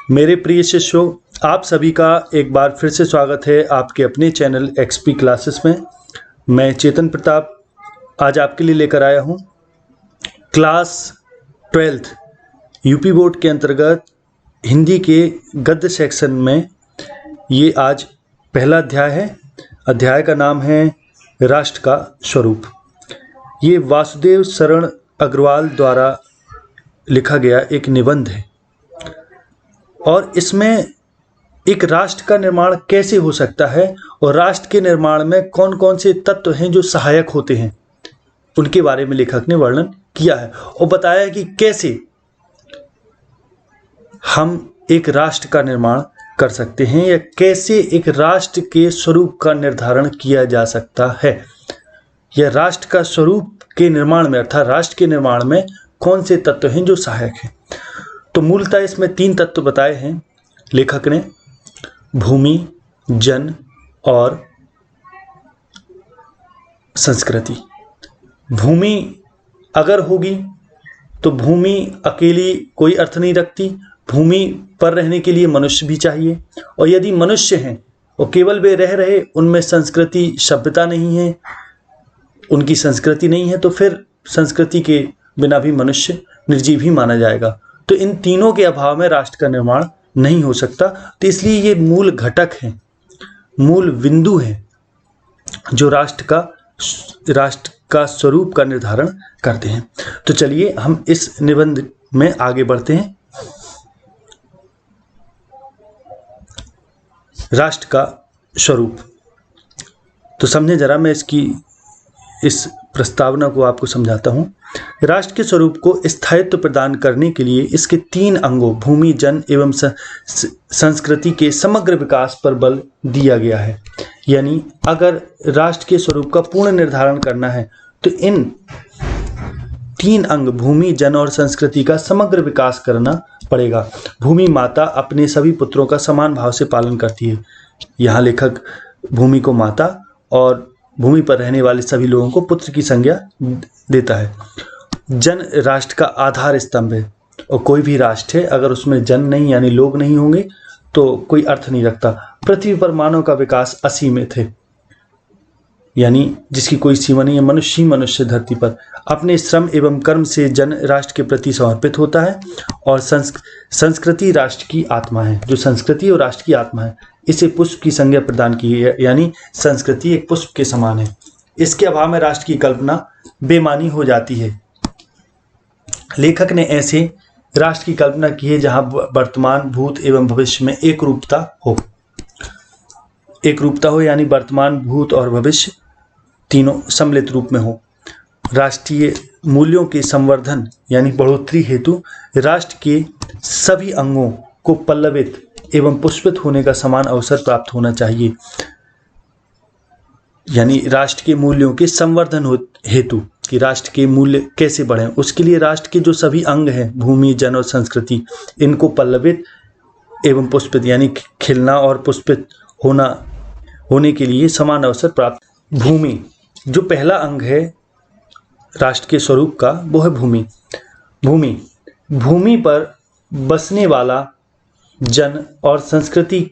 मेरे प्रिय शिष्यों, आप सभी का एक बार फिर से स्वागत है आपके अपने चैनल एक्सपी क्लासेस में। मैं चेतन प्रताप आज आपके लिए लेकर आया हूँ क्लास 12th यूपी बोर्ड के अंतर्गत हिंदी के गद्य सेक्शन में। ये आज पहला अध्याय है। अध्याय का नाम है राष्ट्र का स्वरूप। ये वासुदेव शरण अग्रवाल द्वारा लिखा गया एक निबंध है और इसमें एक राष्ट्र का निर्माण कैसे हो सकता है और राष्ट्र के निर्माण में कौन कौन से तत्व हैं जो सहायक होते हैं, उनके बारे में लेखक ने वर्णन किया है और बताया है कि कैसे हम एक राष्ट्र का निर्माण कर सकते हैं या कैसे एक राष्ट्र के स्वरूप का निर्धारण किया जा सकता है। यह राष्ट्र का स्वरूप के निर्माण में अर्थात राष्ट्र के निर्माण में कौन से तत्व हैं जो सहायक हैं। तो मूलतः इसमें 3 तत्व बताए हैं लेखक ने, भूमि, जन और संस्कृति। भूमि अगर होगी तो भूमि अकेली कोई अर्थ नहीं रखती। भूमि पर रहने के लिए मनुष्य भी चाहिए और यदि मनुष्य हैं और केवल वे रह रहे, उनमें संस्कृति सभ्यता नहीं है, उनकी संस्कृति नहीं है, तो फिर संस्कृति के बिना भी मनुष्य निर्जीव ही माना जाएगा। तो इन तीनों के अभाव में राष्ट्र का निर्माण नहीं हो सकता। तो इसलिए ये मूल घटक हैं, मूल बिंदु हैं जो राष्ट्र का स्वरूप का निर्धारण करते हैं। तो चलिए हम इस निबंध में आगे बढ़ते हैं। राष्ट्र का स्वरूप तो समझे जरा, मैं इस प्रस्तावना को आपको समझाता हूं। राष्ट्र के स्वरूप को स्थायित्व प्रदान करने के लिए इसके 3 अंगों भूमि, जन एवं संस्कृति के समग्र विकास पर बल दिया गया है। यानी अगर राष्ट्र के स्वरूप का पूर्ण निर्धारण करना है तो इन 3 अंग भूमि, जन और संस्कृति का समग्र विकास करना पड़ेगा। भूमि माता अपने सभी पुत्रों का समान भाव से पालन करती है। यहाँ लेखक भूमि को माता और भूमि पर रहने वाले सभी लोगों को पुत्र की संज्ञा देता है। जन राष्ट्र का आधार स्तंभ है और कोई भी राष्ट्र है अगर उसमें जन नहीं यानी लोग नहीं होंगे तो कोई अर्थ नहीं रखता। पृथ्वी पर मानव का विकास असीमित है, यानी जिसकी कोई सीमा नहीं है। मनुष्य ही मनुष्य धरती पर अपने श्रम एवं कर्म से जन राष्ट्र के प्रति समर्पित होता है और संस्कृति राष्ट्र की आत्मा है। जो संस्कृति और राष्ट्र की आत्मा है, इसे पुष्प की संज्ञा प्रदान की है, यानी संस्कृति एक पुष्प के समान है। इसके अभाव में राष्ट्र की कल्पना बेमानी हो जाती है। लेखक ने ऐसे राष्ट्र की कल्पना की है जहां वर्तमान, भूत एवं भविष्य में एक रूपता हो, यानी वर्तमान, भूत और भविष्य तीनों सम्मिलित रूप में हो। राष्ट्रीय मूल्यों के संवर्धन यानी बढ़ोतरी हेतु राष्ट्र के सभी अंगों को पल्लवित एवं पुष्पित होने का समान अवसर प्राप्त होना चाहिए। यानी राष्ट्र के मूल्यों के संवर्धन हेतु कि राष्ट्र के मूल्य कैसे बढ़ें, उसके लिए राष्ट्र के जो सभी अंग हैं भूमि, जन और संस्कृति, इनको पल्लवित एवं पुष्पित यानी खिलना और पुष्पित होने के लिए समान अवसर प्राप्त। भूमि जो पहला अंग है राष्ट्र के स्वरूप का, वो है भूमि। भूमि पर बसने वाला जन और संस्कृति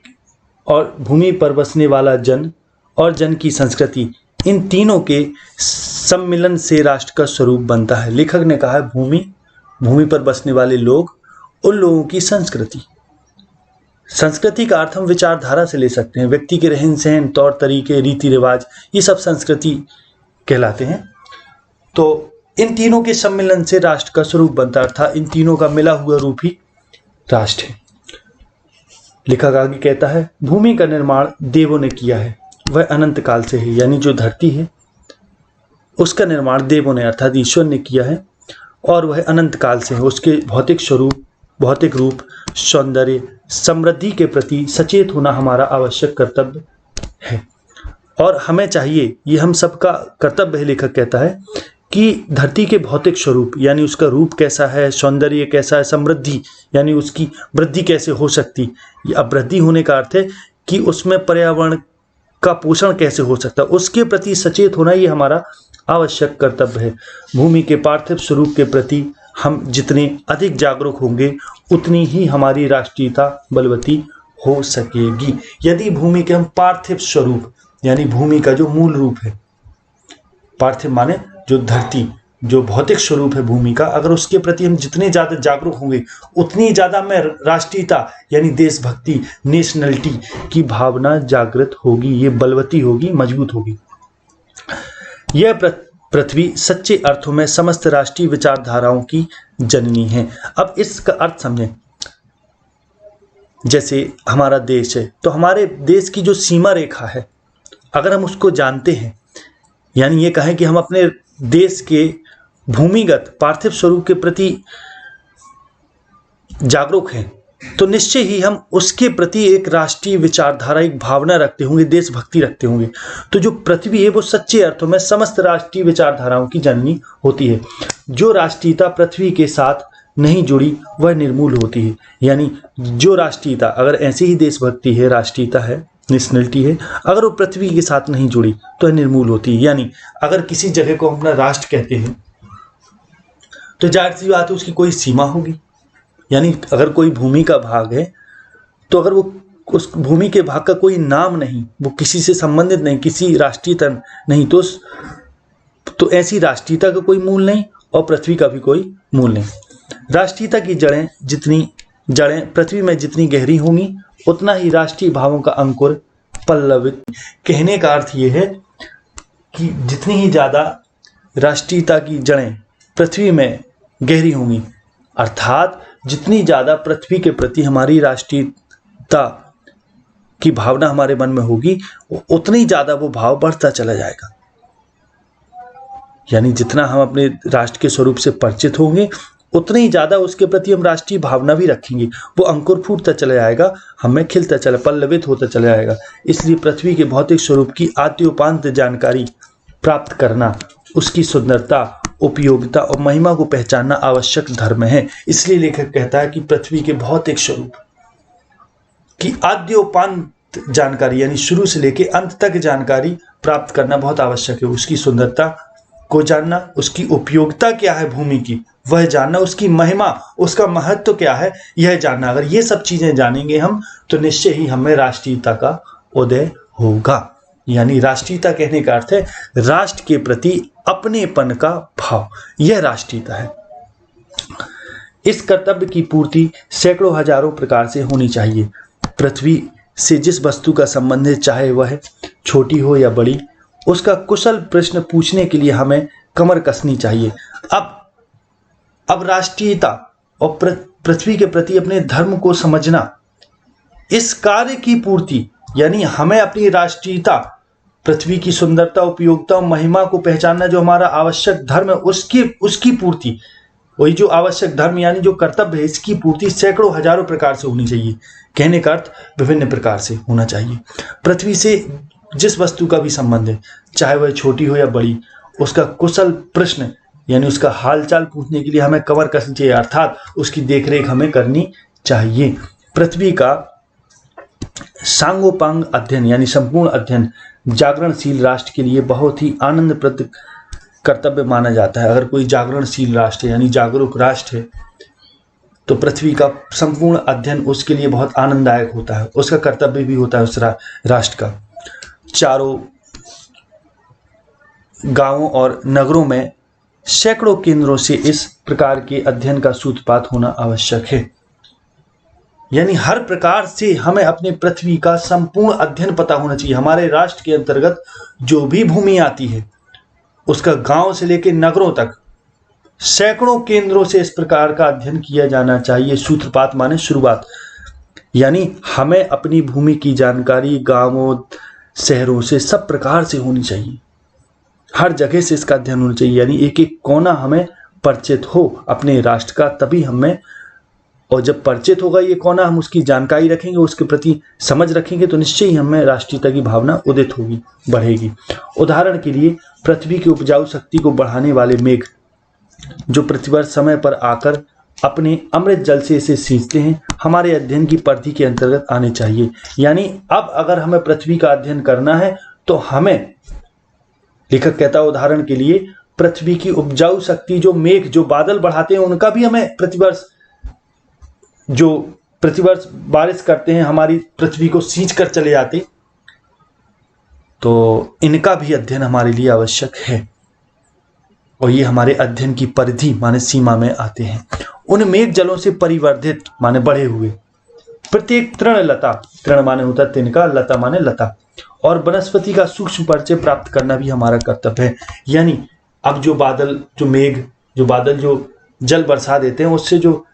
और भूमि पर बसने वाला जन और जन की संस्कृति, इन तीनों के सम्मिलन से राष्ट्र का स्वरूप बनता है। लेखक ने कहा है भूमि पर बसने वाले लोग, उन लोगों की संस्कृति का अर्थ हम विचारधारा से ले सकते हैं। व्यक्ति के रहन सहन, तौर तरीके, रीति रिवाज, ये सब संस्कृति कहलाते हैं। तो इन तीनों के सम्मिलन से राष्ट्र का स्वरूप बनता है, अर्थात इन तीनों का मिला हुआ रूप ही राष्ट्र है। लेखक आगे कहता है भूमि का निर्माण देवों ने किया है, वह अनंत काल से है। यानी जो धरती है उसका निर्माण देवों ने अर्थात ईश्वर ने किया है और वह अनंत काल से है। उसके भौतिक रूप, सौंदर्य, समृद्धि के प्रति सचेत होना हमारा आवश्यक कर्तव्य है और हमें चाहिए, ये हम सबका कर्तव्य है। लेखक कहता है कि धरती के भौतिक स्वरूप यानी उसका रूप कैसा है, सौंदर्य कैसा है, समृद्धि यानी उसकी वृद्धि कैसे हो सकती। अब वृद्धि होने का अर्थ है कि उसमें पर्यावरण का पोषण कैसे हो सकता है, उसके प्रति सचेत होना ये हमारा आवश्यक कर्तव्य है। भूमि के पार्थिव स्वरूप के प्रति हम जितने अधिक जागरूक होंगे उतनी ही हमारी राष्ट्रीयता बलवती हो सकेगी। यदि भूमि के हम पार्थिव स्वरूप यानी भूमि का जो मूल रूप है, पार्थिव माने जो धरती, जो भौतिक स्वरूप है भूमि का, अगर उसके प्रति हम जितने ज्यादा जागरूक होंगे उतनी ज्यादा में राष्ट्रीयता यानी देशभक्ति, नेशनलिटी की भावना जागृत होगी, ये बलवती होगी, मजबूत होगी। यह पृथ्वी सच्चे अर्थों में समस्त राष्ट्रीय विचारधाराओं की जननी है। अब इसका अर्थ समझें। जैसे हमारा देश है, तो हमारे देश की जो सीमा रेखा है, अगर हम उसको जानते हैं, यानी ये कहें कि हम अपने देश के भूमिगत पार्थिव स्वरूप के प्रति जागरूक हैं, तो निश्चय ही हम उसके प्रति एक राष्ट्रीय विचारधारा, एक भावना रखते होंगे, देशभक्ति रखते होंगे। तो जो पृथ्वी है वो सच्चे अर्थों में समस्त राष्ट्रीय विचारधाराओं की जननी होती है। जो राष्ट्रीयता पृथ्वी के साथ नहीं जुड़ी वह निर्मूल होती है। यानी जो राष्ट्रीयता, अगर ऐसी ही देशभक्ति है, राष्ट्रीयता है, नेशनलिटी है, अगर वो पृथ्वी के साथ नहीं जुड़ी तो निर्मूल होती है। यानी अगर किसी जगह को अपना राष्ट्र कहते हैं तो जाहिर सी बात है उसकी कोई सीमा होगी। यानी अगर कोई भूमि का भाग है तो अगर वो उस भूमि के भाग का कोई नाम नहीं, वो किसी से संबंधित नहीं, किसी राष्ट्रीयता नहीं, तो ऐसी राष्ट्रीयता का कोई मूल नहीं और पृथ्वी का भी कोई मूल नहीं। राष्ट्रीयता की जड़ें पृथ्वी में जितनी गहरी होंगी उतना ही राष्ट्रीय भावों का अंकुर पल्लवित। कहने का अर्थ यह है कि जितनी ही ज्यादा राष्ट्रीयता की जड़ें पृथ्वी में गहरी होंगी, अर्थात जितनी ज्यादा पृथ्वी के प्रति हमारी राष्ट्रीयता की भावना हमारे मन में होगी, उतनी ज्यादा वो भाव बढ़ता चला जाएगा। यानी जितना हम अपने राष्ट्र के स्वरूप से परिचित होंगे उतनी ही ज्यादा उसके प्रति हम राष्ट्रीय भावना भी रखेंगे, वो अंकुर फूटता चला जाएगा, हमें खिलता चला, पल्लवित होता चला जाएगा। इसलिए पृथ्वी के भौतिक स्वरूप की आद्योपांत जानकारी प्राप्त करना, उसकी सुंदरता, उपयोगिता और महिमा को पहचानना आवश्यक धर्म है। इसलिए लेखक कहता है कि पृथ्वी के भौतिक स्वरूप की आद्योपांत जानकारी यानी शुरू से लेकर अंत तक जानकारी प्राप्त करना बहुत आवश्यक है। उसकी सुंदरता को जानना, उसकी उपयोगिता क्या है भूमि की वह जानना, उसकी महिमा, उसका महत्व क्या है यह जानना। अगर ये सब चीजें जानेंगे हम तो निश्चय ही हमें राष्ट्रीयता का उदय होगा। यानी राष्ट्रीयता कहने का अर्थ है राष्ट्र के प्रति अपनेपन का भाव, यह राष्ट्रीयता है। इस कर्तव्य की पूर्ति सैकड़ों हजारों प्रकार से होनी चाहिए। पृथ्वी से जिस वस्तु का संबंध है, चाहे वह छोटी हो या बड़ी, उसका कुशल प्रश्न पूछने के लिए हमें कमर कसनी चाहिए। अब राष्ट्रीयता और पृथ्वी के प्रति अपने धर्म को समझना, इस कार्य की पूर्ति यानी हमें अपनी राष्ट्रीयता, पृथ्वी की सुंदरता, उपयोगिता और महिमा को पहचानना जो हमारा आवश्यक धर्म है, उसकी पूर्ति, वही जो आवश्यक धर्म यानी जो कर्तव्य है, इसकी पूर्ति सैकड़ों हजारों प्रकार से होनी चाहिए। कहने का अर्थ विभिन्न प्रकार से होना चाहिए। पृथ्वी से जिस वस्तु का भी संबंध है, चाहे वह छोटी हो या बड़ी, उसका कुशल प्रश्न यानी उसका हालचाल पूछने के लिए हमें कमर कसनी चाहिए, अर्थात उसकी देखरेख हमें करनी चाहिए। पृथ्वी का सांगोपांग अध्ययन यानी संपूर्ण अध्ययन जागरणशील राष्ट्र के लिए बहुत ही आनंदप्रद कर्तव्य माना जाता है। अगर कोई जागरणशील राष्ट्र है यानी जागरूक राष्ट्र है तो पृथ्वी का संपूर्ण अध्ययन उसके लिए बहुत आनंददायक होता है, उसका कर्तव्य भी होता है उस राष्ट्र का। चारों गांवों और नगरों में सैकड़ों केंद्रों से इस प्रकार के अध्ययन का सूत्रपात होना आवश्यक है। यानी हर प्रकार से हमें अपने पृथ्वी का संपूर्ण अध्ययन पता होना चाहिए। हमारे राष्ट्र के अंतर्गत जो भी भूमि आती है उसका गांव से लेकर नगरों तक सैकड़ों केंद्रों से इस प्रकार का अध्ययन किया जाना चाहिए। सूत्रपात माने शुरुआत, यानी हमें अपनी भूमि की जानकारी गांवों, शहरों से सब प्रकार से होनी चाहिए। हर जगह से इसका अध्ययन होना चाहिए, यानी एक एक कोना हमें परिचित हो अपने राष्ट्र का, तभी हमें, और जब परिचित होगा ये कोना, हम उसकी जानकारी रखेंगे, उसके प्रति समझ रखेंगे, तो निश्चय ही हमें राष्ट्रीयता की भावना उदित होगी, बढ़ेगी। उदाहरण के लिए पृथ्वी की उपजाऊ शक्ति को बढ़ाने वाले मेघ जो प्रतिवर्ष समय पर आकर अपने अमृत जल से इसे सींचते हैं, हमारे अध्ययन की परिधि के अंतर्गत आने चाहिए। यानी अब अगर हमें पृथ्वी का अध्ययन करना है तो हमें, लेखक कहता है उदाहरण के लिए, पृथ्वी की उपजाऊ शक्ति, जो मेघ, जो बादल बढ़ाते हैं, उनका भी हमें प्रतिवर्ष बारिश करते हैं, हमारी पृथ्वी को सींच कर चले जाते, तो इनका भी अध्ययन हमारे लिए आवश्यक है और ये हमारे अध्ययन की परिधि माने सीमा में आते हैं। उन मेघ जलों से परिवर्धित माने बढ़े हुए प्रत्येक तृण लता, तृण माने होता है तिनका, लता माने लता, और वनस्पति का सूक्ष्म परिचय प्राप्त करना भी हमारा कर्तव्य है। यानी अब जो बादल, जो मेघ, जो बादल जो जल बरसा देते हैं, उससे जो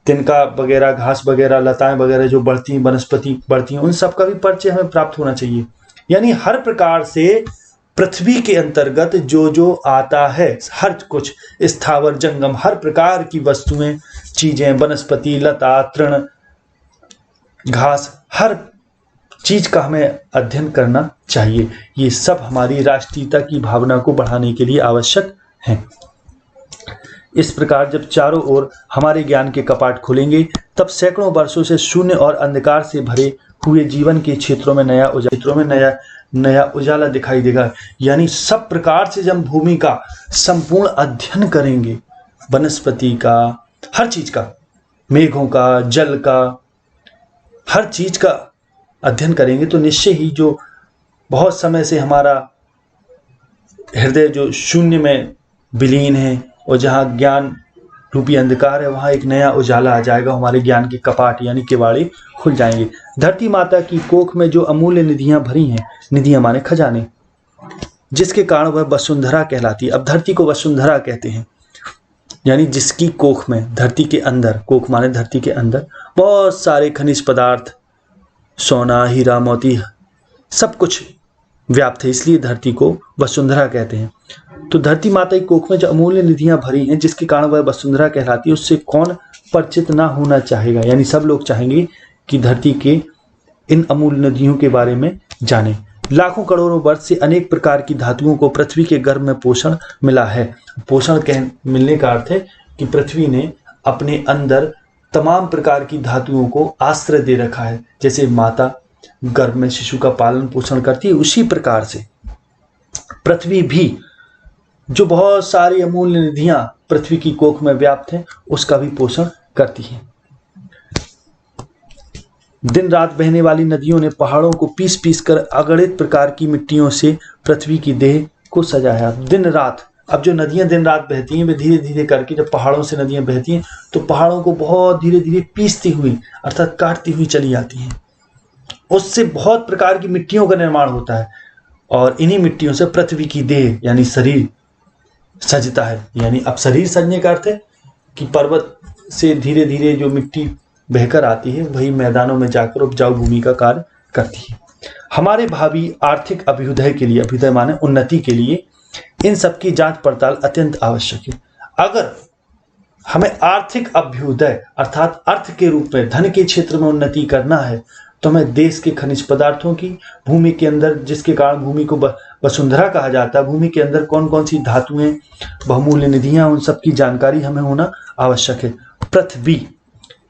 तिनका वगैरह, घास वगैरह, लताएं वगैरह जो बढ़ती हैं, वनस्पति बढ़ती हैं, उन सब का भी परिचय हमें प्राप्त होना चाहिए। यानी हर प्रकार से पृथ्वी के अंतर्गत जो जो आता है, हर कुछ स्थावर जंगम, हर प्रकार की वस्तुएं, चीजें, वनस्पति, लता, तृण, घास, हर चीज का हमें अध्ययन करना चाहिए। ये सब हमारी राष्ट्रीयता की भावना को बढ़ाने के लिए आवश्यक है। इस प्रकार जब चारों ओर हमारे ज्ञान के कपाट खुलेंगे, तब सैकड़ों वर्षों से शून्य और अंधकार से भरे हुए जीवन के क्षेत्रों में नया उजाला दिखाई देगा। यानी सब प्रकार से जब भूमि का संपूर्ण अध्ययन करेंगे, वनस्पति का, हर चीज का, मेघों का, जल का, हर चीज का अध्ययन करेंगे, तो निश्चय ही जो बहुत समय से हमारा हृदय जो शून्य में विलीन है और जहाँ ज्ञान रूपी अंधकार है, वहाँ एक नया उजाला आ जाएगा, हमारे ज्ञान के कपाट यानी किवाड़े खुल जाएंगे। धरती माता की कोख में जो अमूल्य निधियां भरी हैं, निधियां माने खजाने, जिसके कारण वह वसुंधरा कहलाती है। अब धरती को वसुंधरा कहते हैं, यानी जिसकी कोख में, धरती के अंदर, कोख माने धरती के अंदर बहुत सारे खनिज पदार्थ, सोना, हीरा, मोती, सब कुछ व्याप्त है, इसलिए धरती को वसुंधरा कहते हैं। तो धरती माता की कोख में जो अमूल्य निधियां भरी हैं, जिसके कारण वह वसुंधरा कहलाती है, उससे कौन परिचित ना होना चाहेगा। यानी सब लोग चाहेंगे कि धरती के इन अमूल्य नदियों के बारे में जाने। लाखों करोड़ों वर्ष से अनेक प्रकार की धातुओं को पृथ्वी के गर्भ में पोषण मिला है। पोषण मिलने का अर्थ है कि पृथ्वी ने अपने अंदर तमाम प्रकार की धातुओं को आश्रय दे रखा है। जैसे माता गर्भ में शिशु का पालन पोषण करती है, उसी प्रकार से पृथ्वी भी जो बहुत सारी अमूल्य निधियां पृथ्वी की कोख में व्याप्त हैं, उसका भी पोषण करती है। दिन रात बहने वाली नदियों ने पहाड़ों को पीस पीस कर अगणित प्रकार की मिट्टियों से पृथ्वी की देह को सजाया। दिन रात, अब जो नदियां दिन रात बहती हैं, वे धीरे धीरे करके, जब पहाड़ों से नदियां बहती हैं तो पहाड़ों को बहुत धीरे धीरे पीसती हुई अर्थात काटती हुई चली जाती हैं। उससे बहुत प्रकार की मिट्टियों का निर्माण होता है और इन्हीं मिट्टियों से पृथ्वी की देह यानी शरीर सजता है। यानी अब शरीर सजने का अर्थ है कि पर्वत से धीरे धीरे जो मिट्टी बहकर आती है, वही मैदानों में जाकर उपजाऊ भूमि का कार्य करती है। हमारे भावी आर्थिक अभ्युदय के लिए, अभ्युदय माने उन्नति के लिए, इन सब की जांच पड़ताल अत्यंत आवश्यक है। अगर हमें आर्थिक अभ्युदय अर्थात अर्थ के रूप में धन के क्षेत्र में उन्नति करना है, तो हमें देश के खनिज पदार्थों की, भूमि के अंदर, जिसके कारण भूमि को वसुंधरा कहा जाता है, भूमि के अंदर कौन कौन सी धातुएं, बहुमूल्य निधियां, उन सब की जानकारी हमें होना आवश्यक है। पृथ्वी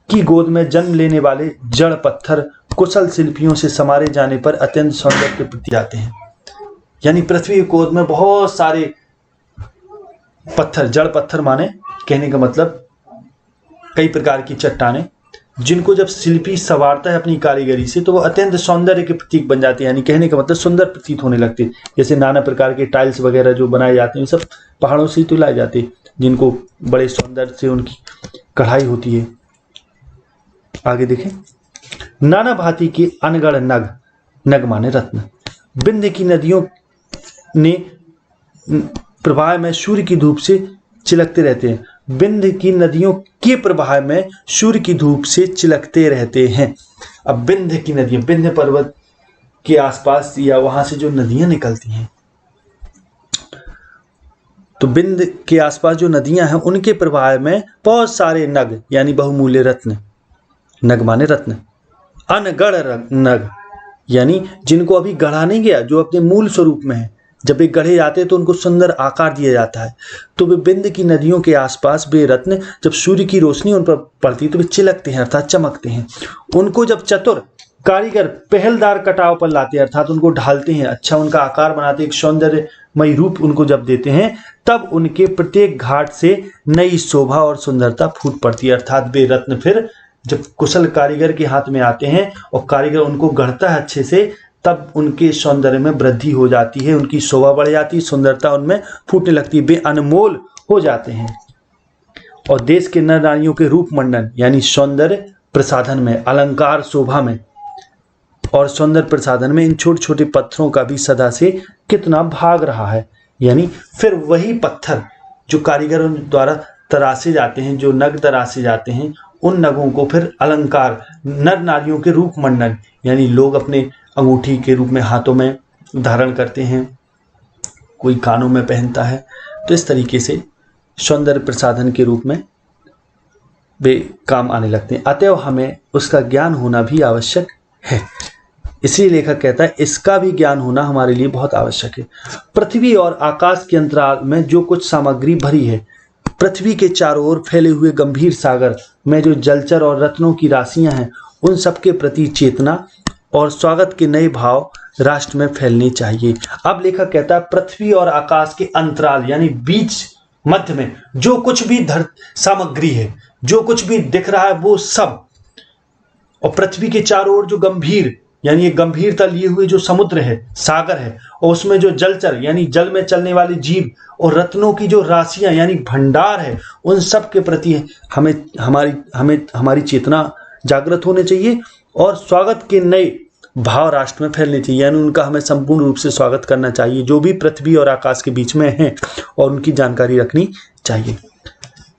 की गोद में जन्म लेने वाले जड़ पत्थर कुशल शिल्पियों से समारे जाने पर अत्यंत सौंदर्य के प्रति आते हैं। यानी पृथ्वी की गोद में बहुत सारे पत्थर, जड़ पत्थर माने कहने का मतलब कई प्रकार की चट्टानें, जिनको जब शिल्पी संवारता है अपनी कारीगरी से, तो वो अत्यंत सौंदर्य के प्रतीक बन जाते हैं। यानी कहने का मतलब सुंदर प्रतीत होने लगते हैं। जैसे नाना प्रकार के टाइल्स वगैरह जो बनाए जाते हैं, सब पहाड़ों से ही तो लाए जाते हैं, जिनको बड़े सौंदर्य से उनकी कढ़ाई होती है। आगे देखें, नाना भांति के अनगढ़ नग, नग माने रत्न, विंध्य की नदियों ने प्रवाह में सूर्य की धूप से चिलकते रहते हैं। विंध्य की नदियों के प्रवाह में सूर्य की धूप से चिलकते रहते हैं। अब विंध्य की नदियां, विंध्य पर्वत के आसपास या वहां से जो नदियां निकलती हैं, तो विंध्य के आसपास जो नदियां हैं, उनके प्रवाह में बहुत सारे नग यानी बहुमूल्य रत्न, नग माने रत्न, अनगढ़ नग यानी जिनको अभी गढ़ा नहीं गया, जो अपने मूल स्वरूप में है। जब वे गढ़े जाते हैं तो उनको सुंदर आकार दिया जाता है। तो वे विंध्य की नदियों के आसपास वे रत्न, जब सूर्य की रोशनी उन पर पड़ती है तो वे चिलकते हैं अर्थात चमकते हैं। उनको जब चतुर कारीगर पहलदार कटाव पर लाते हैं अर्थात उनको ढालते हैं, अच्छा उनका आकार बनाते हैं, एक सौंदर्य मई रूप उनको जब देते हैं तब उनके प्रत्येक घाट से नई शोभा और सुंदरता फूट पड़ती है। अर्थात वे रत्न फिर जब कुशल कारीगर के हाथ में आते हैं और कारीगर उनको गढ़ता है अच्छे से, तब उनके सौंदर्य में वृद्धि हो जाती है, उनकी शोभा बढ़ जाती है, सुंदरता उनमें फूटने लगती है, वे अनमोल हो जाते हैं। और देश के नर नारियों के रूप मंडन यानी सौंदर्य प्रसाधन में, अलंकार शोभा में और सौंदर्य प्रसाधन में इन छोटे छोटे पत्थरों का भी सदा से कितना भाग रहा है। यानी फिर वही पत्थर जो कारीगरों द्वारा तराशे जाते हैं, जो नग तराशे जाते हैं, उन नगों को फिर अलंकार नर नारियों के रूप मंडन यानी लोग अपने अंगूठी के रूप में हाथों में धारण करते हैं, कोई कानों में पहनता है, तो इस तरीके से सौंदर्य प्रसाधन के रूप में वे काम आने लगते हैं। अतएव हमें उसका ज्ञान होना भी आवश्यक है। इसलिए लेखक कहता है इसका भी ज्ञान होना हमारे लिए बहुत आवश्यक है। पृथ्वी और आकाश के अंतराल में जो कुछ सामग्री भरी है, पृथ्वी के चारों ओर फैले हुए गंभीर सागर में जो जलचर और रत्नों की राशियां हैं, उन सबके प्रति चेतना और स्वागत के नए भाव राष्ट्र में फैलने चाहिए। अब लेखक कहता है पृथ्वी और आकाश के अंतराल यानी बीच मध्य में जो कुछ भी सामग्री है, जो कुछ भी दिख रहा है वो सब, और पृथ्वी के चारों ओर जो गंभीर यानी ये गंभीरता लिए हुए जो समुद्र है, सागर है, और उसमें जो जलचर यानी जल में चलने वाले जीव और रत्नों की जो राशियां यानी भंडार है, उन सब के प्रति हमारी चेतना जागृत होनी चाहिए और स्वागत के नए भाव राष्ट्र में फैलने चाहिए। यानी उनका हमें संपूर्ण रूप से स्वागत करना चाहिए, जो भी पृथ्वी और आकाश के बीच में हैं, और उनकी जानकारी रखनी चाहिए।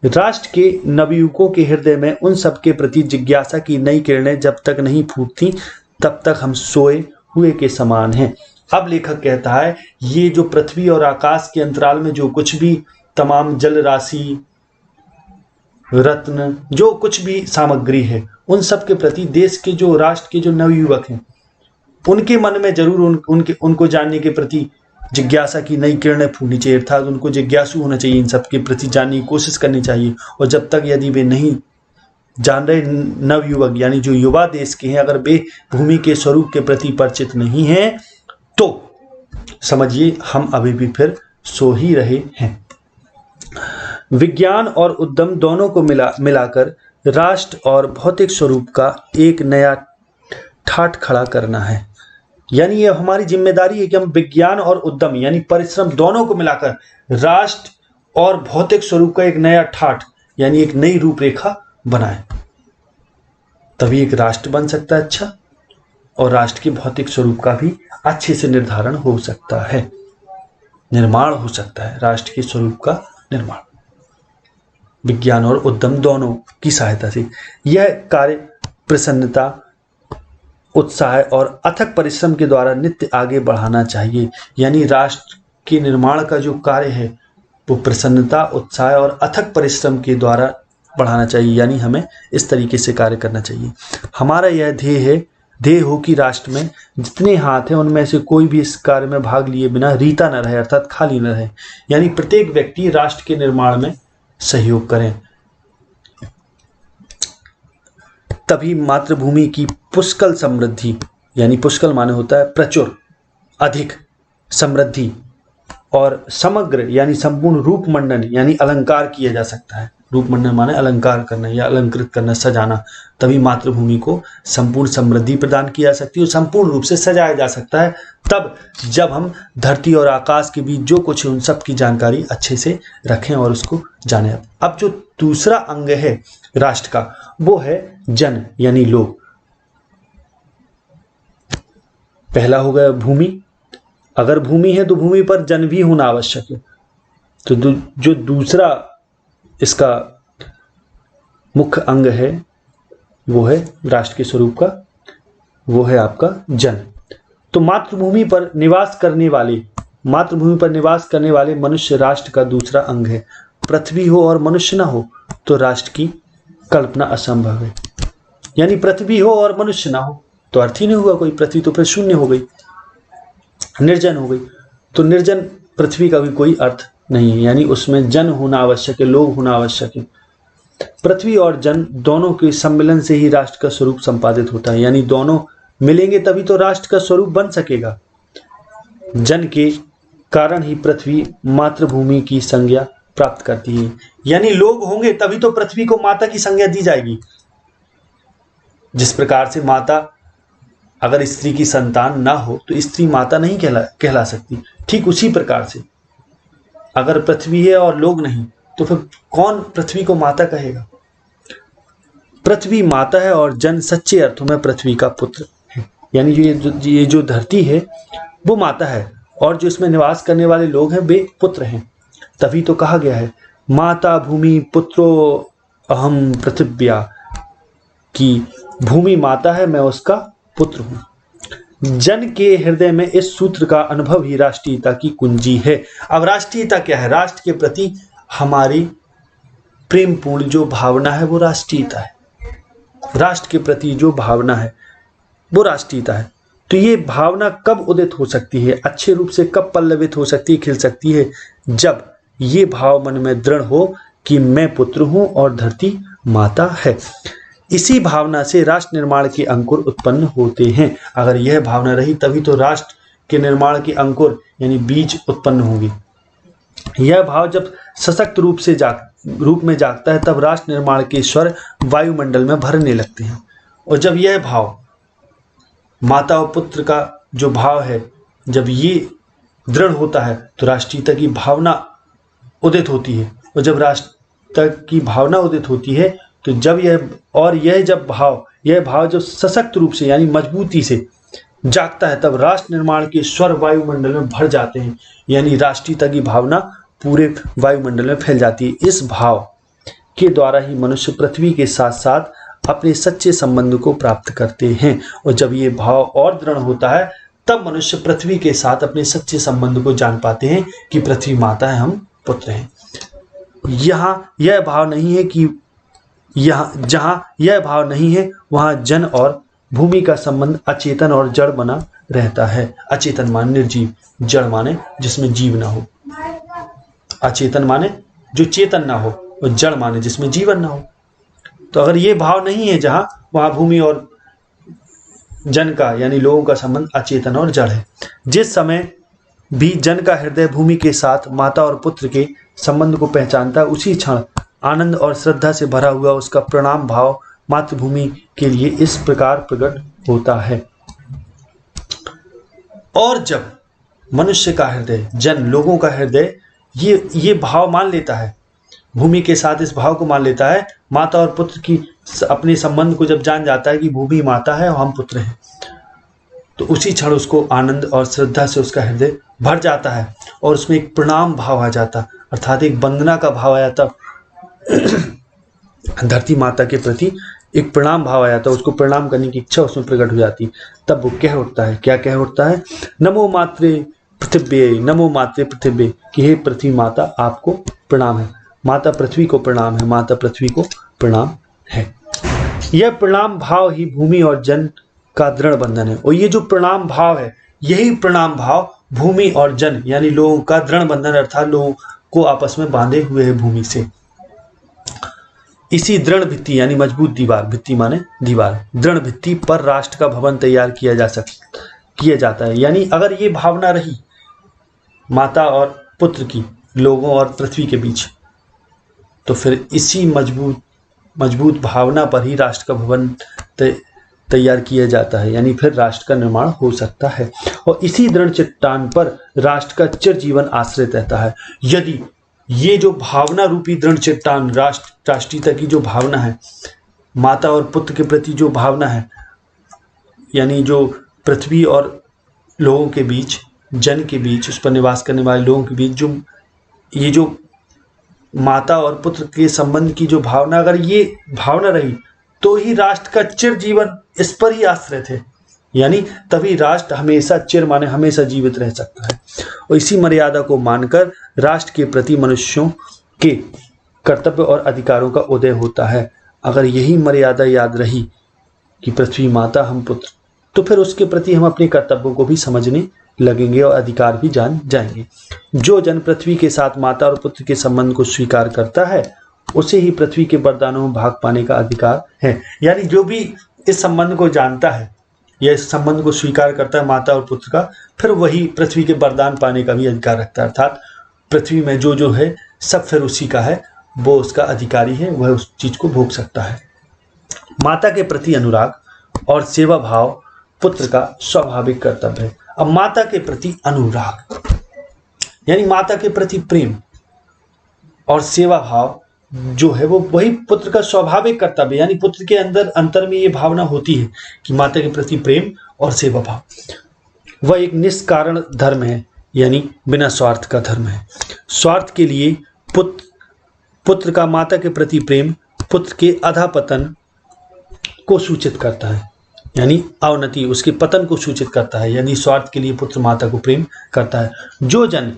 राष्ट्र के नवयुवकों के हृदय में उन सब के प्रति जिज्ञासा की नई किरणें जब तक नहीं फूटती तब तक हम सोए हुए के समान हैं। अब लेखक कहता है ये जो पृथ्वी और आकाश के अंतराल में जो कुछ भी तमाम जल राशि, रत्न, जो कुछ भी सामग्री है, उन सब के प्रति देश के जो राष्ट्र के जो नवयुवक हैं, उनके मन में जरूर उनको जानने के प्रति जिज्ञासा की नई किरणें फूटनी चाहिए। अर्थात उनको जिज्ञासु होना चाहिए, इन सब के प्रति जानने की कोशिश करनी चाहिए। और जब तक यदि वे नहीं जान रहे, नवयुवक यानी जो युवा देश के हैं, अगर वे भूमि के स्वरूप के प्रति परिचित नहीं हैं, तो समझिए हम अभी भी फिर सो ही रहे हैं। विज्ञान और उद्यम दोनों को मिलाकर राष्ट्र और भौतिक स्वरूप का एक नया ठाठ खड़ा करना है। यानी ये हमारी जिम्मेदारी है कि हम विज्ञान और उद्यम यानी परिश्रम दोनों को मिलाकर राष्ट्र और भौतिक स्वरूप का एक नया ठाठ यानी एक नई रूपरेखा बनाएं। तभी एक राष्ट्र बन सकता है अच्छा, और राष्ट्र के भौतिक स्वरूप का भी अच्छे से निर्धारण हो सकता है, निर्माण हो सकता है। राष्ट्र के स्वरूप का निर्माण विज्ञान और उद्यम दोनों की सहायता से। यह कार्य प्रसन्नता, उत्साह और अथक परिश्रम के द्वारा नित्य आगे बढ़ाना चाहिए। यानी राष्ट्र के निर्माण का जो कार्य है वो प्रसन्नता, उत्साह और अथक परिश्रम के द्वारा बढ़ाना चाहिए। यानी हमें इस तरीके से कार्य करना चाहिए। हमारा यह ध्येय हो कि राष्ट्र में जितने हाथ हैं उनमें से कोई भी इस कार्य में भाग लिए बिना रीता न रहे, अर्थात खाली न रहे। यानी प्रत्येक व्यक्ति राष्ट्र के निर्माण में सहयोग करें, तभी मातृभूमि की पुष्कल समृद्धि, यानी पुष्कल माने होता है प्रचुर, अधिक, समृद्धि और समग्र यानी संपूर्ण रूप मंडन यानी अलंकार किया जा सकता है। रूप मंडन माने अलंकार करना या अलंकृत करना, सजाना। तभी मातृभूमि को संपूर्ण समृद्धि प्रदान की जा सकती है और संपूर्ण रूप से सजाया जा सकता है, तब जब हम धरती और आकाश के बीच जो कुछ है उन सब की जानकारी अच्छे से रखें और उसको जानें। अब जो दूसरा अंग है राष्ट्र का, वो है जन यानी लोग। पहला हो गया भूमि। अगर भूमि है तो भूमि पर जन भी होना आवश्यक है। तो जो दूसरा इसका मुख्य अंग है वो है राष्ट्र के स्वरूप का, वो है आपका जन। तो मातृभूमि पर निवास करने वाले मनुष्य राष्ट्र का दूसरा अंग है। पृथ्वी हो और मनुष्य ना हो तो राष्ट्र की कल्पना असंभव है। यानी पृथ्वी हो और मनुष्य ना हो तो अर्थ ही नहीं हुआ कोई। पृथ्वी तो फिर शून्य हो गई, निर्जन हो गई। तो निर्जन पृथ्वी का भी कोई अर्थ नहीं है। यानी उसमें जन होना आवश्यक है, लोग होना आवश्यक है। पृथ्वी और जन दोनों के सम्मिलन से ही राष्ट्र का स्वरूप संपादित होता है। यानी दोनों मिलेंगे तभी तो राष्ट्र का स्वरूप बन सकेगा। जन के कारण ही पृथ्वी मातृभूमि की संज्ञा प्राप्त करती है। यानी लोग होंगे तभी तो पृथ्वी को माता की संज्ञा दी जाएगी। जिस प्रकार से माता, अगर स्त्री की संतान ना हो तो स्त्री माता नहीं कहला सकती, ठीक उसी प्रकार से अगर पृथ्वी है और लोग नहीं तो फिर कौन पृथ्वी को माता कहेगा। पृथ्वी माता है और जन सच्चे अर्थों में पृथ्वी का पुत्र है। यानी ये जो धरती है वो माता है और जो इसमें निवास करने वाले लोग हैं वे पुत्र हैं। तभी तो कहा गया है माता भूमि पुत्रो अहम पृथिव्या, कि भूमि माता है, मैं उसका पुत्र हूं। जन के हृदय में इस सूत्र का अनुभव ही राष्ट्रीयता की कुंजी है। अब राष्ट्रीयता क्या है? राष्ट्र के प्रति हमारी प्रेमपूर्ण जो भावना है वो राष्ट्रीयता है। राष्ट्र के प्रति जो भावना है वो राष्ट्रीयता है। तो ये भावना कब उदित हो सकती है, अच्छे रूप से कब पल्लवित हो सकती है, खिल सकती है? जब ये भाव मन में दृढ़ हो कि मैं पुत्र हूं और धरती माता है। इसी भावना से राष्ट्र निर्माण के अंकुर उत्पन्न होते हैं। अगर यह भावना रही तभी तो राष्ट्र के निर्माण के अंकुर यानी बीज उत्पन्न होंगे। यह भाव जब सशक्त रूप में जागता है तब राष्ट्र निर्माण के स्वर वायुमंडल में भरने लगते हैं। और जब यह भाव माता और पुत्र का जो भाव है, जब ये दृढ़ होता है तो राष्ट्रीयता की भावना उदित होती है। और जब राष्ट्र की भावना उदित होती है तो यह भाव जब सशक्त रूप से यानी मजबूती से जागता है तब राष्ट्र निर्माण के स्वर वायुमंडल में भर जाते हैं। यानी राष्ट्रीयता की भावना पूरे वायुमंडल में फैल जाती है। इस भाव के द्वारा ही मनुष्य पृथ्वी के साथ साथ अपने सच्चे संबंध को प्राप्त करते हैं। और जब ये भाव और दृढ़ होता है तब मनुष्य पृथ्वी के साथ अपने सच्चे संबंध को जान पाते हैं कि पृथ्वी माता है, हम पुत्र हैं। यहाँ यह भाव नहीं है कि जहाँ यह भाव नहीं है वहाँ जन और भूमि का संबंध अचेतन और जड़ बना रहता है। अचेतन माने निर्जीव, जड़ माने जिसमें जीव ना हो। अचेतन माने जो चेतन ना हो और जड़ माने जिसमें जीवन ना हो। तो अगर ये भाव नहीं है जहाँ, वहाँ भूमि और जन का यानी लोगों का संबंध अचेतन और जड़ है। जिस समय भी जन का हृदय भूमि के साथ माता और पुत्र के संबंध को पहचानता है उसी क्षण आनंद और श्रद्धा से भरा हुआ उसका प्रणाम भाव मातृभूमि के लिए इस प्रकार प्रकट होता है। और जब मनुष्य का हृदय, जन लोगों का हृदय ये भाव मान लेता है, भूमि के साथ इस भाव को मान लेता है, माता और पुत्र की अपने संबंध को जब जान जाता है कि भूमि माता है और हम पुत्र हैं, तो उसी क्षण उसको आनंद और श्रद्धा से उसका हृदय भर जाता है और उसमें एक प्रणाम भाव आ जाता, अर्थात एक वंदना का भाव आ जाता। धरती माता के प्रति एक प्रणाम भाव आ जाता, उसको प्रणाम करने की इच्छा उसमें प्रकट हो जाती। तब वो कह उठता है, क्या कह उठता है? नमो मात्रे पृथिव्ये, नमो मात्रे पृथिव्ये, कि हे पृथ्वी माता आपको प्रणाम है। माता पृथ्वी को प्रणाम है, माता पृथ्वी को प्रणाम है। यह प्रणाम भाव ही भूमि और जन का दृढ़ बंधन है। और ये जो प्रणाम भाव है, यही प्रणाम भाव भूमि और जन यानी लोगों का दृढ़ बंधन, अर्थात लोगों को आपस में बांधे हुए है भूमि से। इसी दृढ़ भित्ति यानी मजबूत दीवार, भित्ति माने दीवार, दृढ़ भित्ति पर राष्ट्र का भवन तैयार किया जाता है। यानी अगर ये भावना रही माता और पुत्र की, लोगों और पृथ्वी के बीच, तो फिर इसी मजबूत भावना पर ही राष्ट्र का भवन तैयार किया जाता है। यानी फिर राष्ट्र का निर्माण हो सकता है। और इसी दृढ़ चट्टान पर राष्ट्र का चिरजीवन आश्रित रहता है। यदि ये जो भावना रूपी दृढ़ चट्टान, राष्ट्रीयता की जो भावना है, माता और पुत्र के प्रति जो भावना है, यानी जो पृथ्वी और लोगों के बीच, जन के बीच, उस पर निवास करने वाले लोगों के बीच जो माता और पुत्र के संबंध की जो भावना, अगर ये भावना रही तो ही राष्ट्र का चिर जीवन इस पर ही आश्रित है। यानी तभी राष्ट्र हमेशा, चिर माने हमेशा जीवित रह सकता है। और इसी मर्यादा को मानकर राष्ट्र के प्रति मनुष्यों के कर्तव्य और अधिकारों का उदय होता है। अगर यही मर्यादा याद रही कि पृथ्वी माता हम पुत्र, तो फिर उसके प्रति हम अपने कर्तव्यों को भी समझने लगेंगे और अधिकार भी जान जाएंगे। जो जन पृथ्वी के साथ माता और पुत्र के संबंध को स्वीकार करता है उसे ही पृथ्वी के वरदानों में भाग पाने का अधिकार है। यानी जो भी इस संबंध को जानता है यह इस संबंध को स्वीकार करता है माता और पुत्र का, फिर वही पृथ्वी के वरदान पाने का भी अधिकार रखता है। अर्थात पृथ्वी में जो जो है सब फिर उसी का है, वो उसका अधिकारी है, वह उस चीज को भोग सकता है। माता के प्रति अनुराग और सेवा भाव पुत्र का स्वाभाविक कर्तव्य है। अब माता के प्रति अनुराग यानी माता के प्रति प्रेम और सेवा भाव जो है वो वही पुत्र का स्वाभाविक कर्तव्य, यानी पुत्र के अंतर में ये भावना होती है कि माता के प्रति प्रेम और सेवा भाव वह एक निष्कारण धर्म है, यानी बिना स्वार्थ का धर्म है। स्वार्थ के लिए पुत्र का माता के प्रति प्रेम पुत्र के अधःपतन को सूचित करता है, यानी अवनति, उसके पतन को सूचित करता है। यानी स्वार्थ के लिए पुत्र माता को प्रेम करता है। जो जन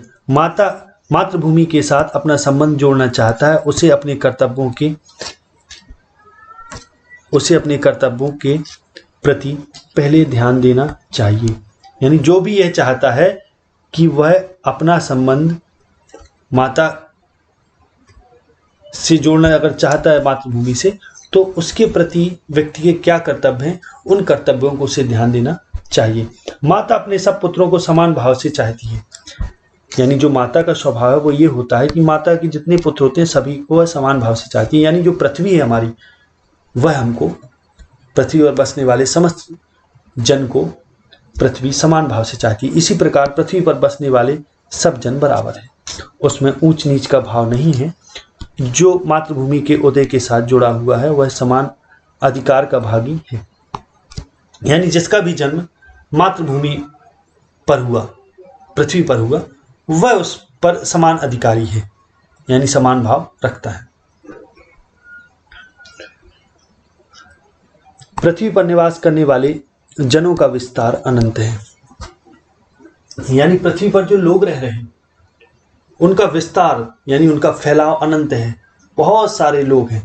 मातृभूमि के साथ अपना संबंध जोड़ना चाहता है उसे अपने कर्तव्यों के प्रति पहले ध्यान देना चाहिए। यानी जो भी यह चाहता है कि वह अपना संबंध माता से जोड़ना अगर चाहता है मातृभूमि से, तो उसके प्रति व्यक्ति के क्या कर्तव्य हैं, उन कर्तव्यों को उसे ध्यान देना चाहिए। माता अपने सब पुत्रों को समान भाव से चाहती है, यानी जो माता का स्वभाव है वो ये होता है कि माता के जितने पुत्र होते हैं सभी को वह समान भाव से चाहती है। यानी जो पृथ्वी है हमारी, वह हमको, पृथ्वी पर बसने वाले समस्त जन को पृथ्वी समान भाव से चाहती है। इसी प्रकार पृथ्वी पर बसने वाले सब जन बराबर है, उसमें ऊंच नीच का भाव नहीं है। जो मातृभूमि के उदय के साथ जुड़ा हुआ है वह समान अधिकार का भागी है। यानी जिसका भी जन्म मातृभूमि पर हुआ, पृथ्वी पर हुआ, वह उस पर समान अधिकारी है, यानी समान भाव रखता है। पृथ्वी पर निवास करने वाले जनों का विस्तार अनंत है, यानी पृथ्वी पर जो लोग रह रहे हैं उनका विस्तार यानी उनका फैलाव अनंत है। बहुत सारे लोग हैं,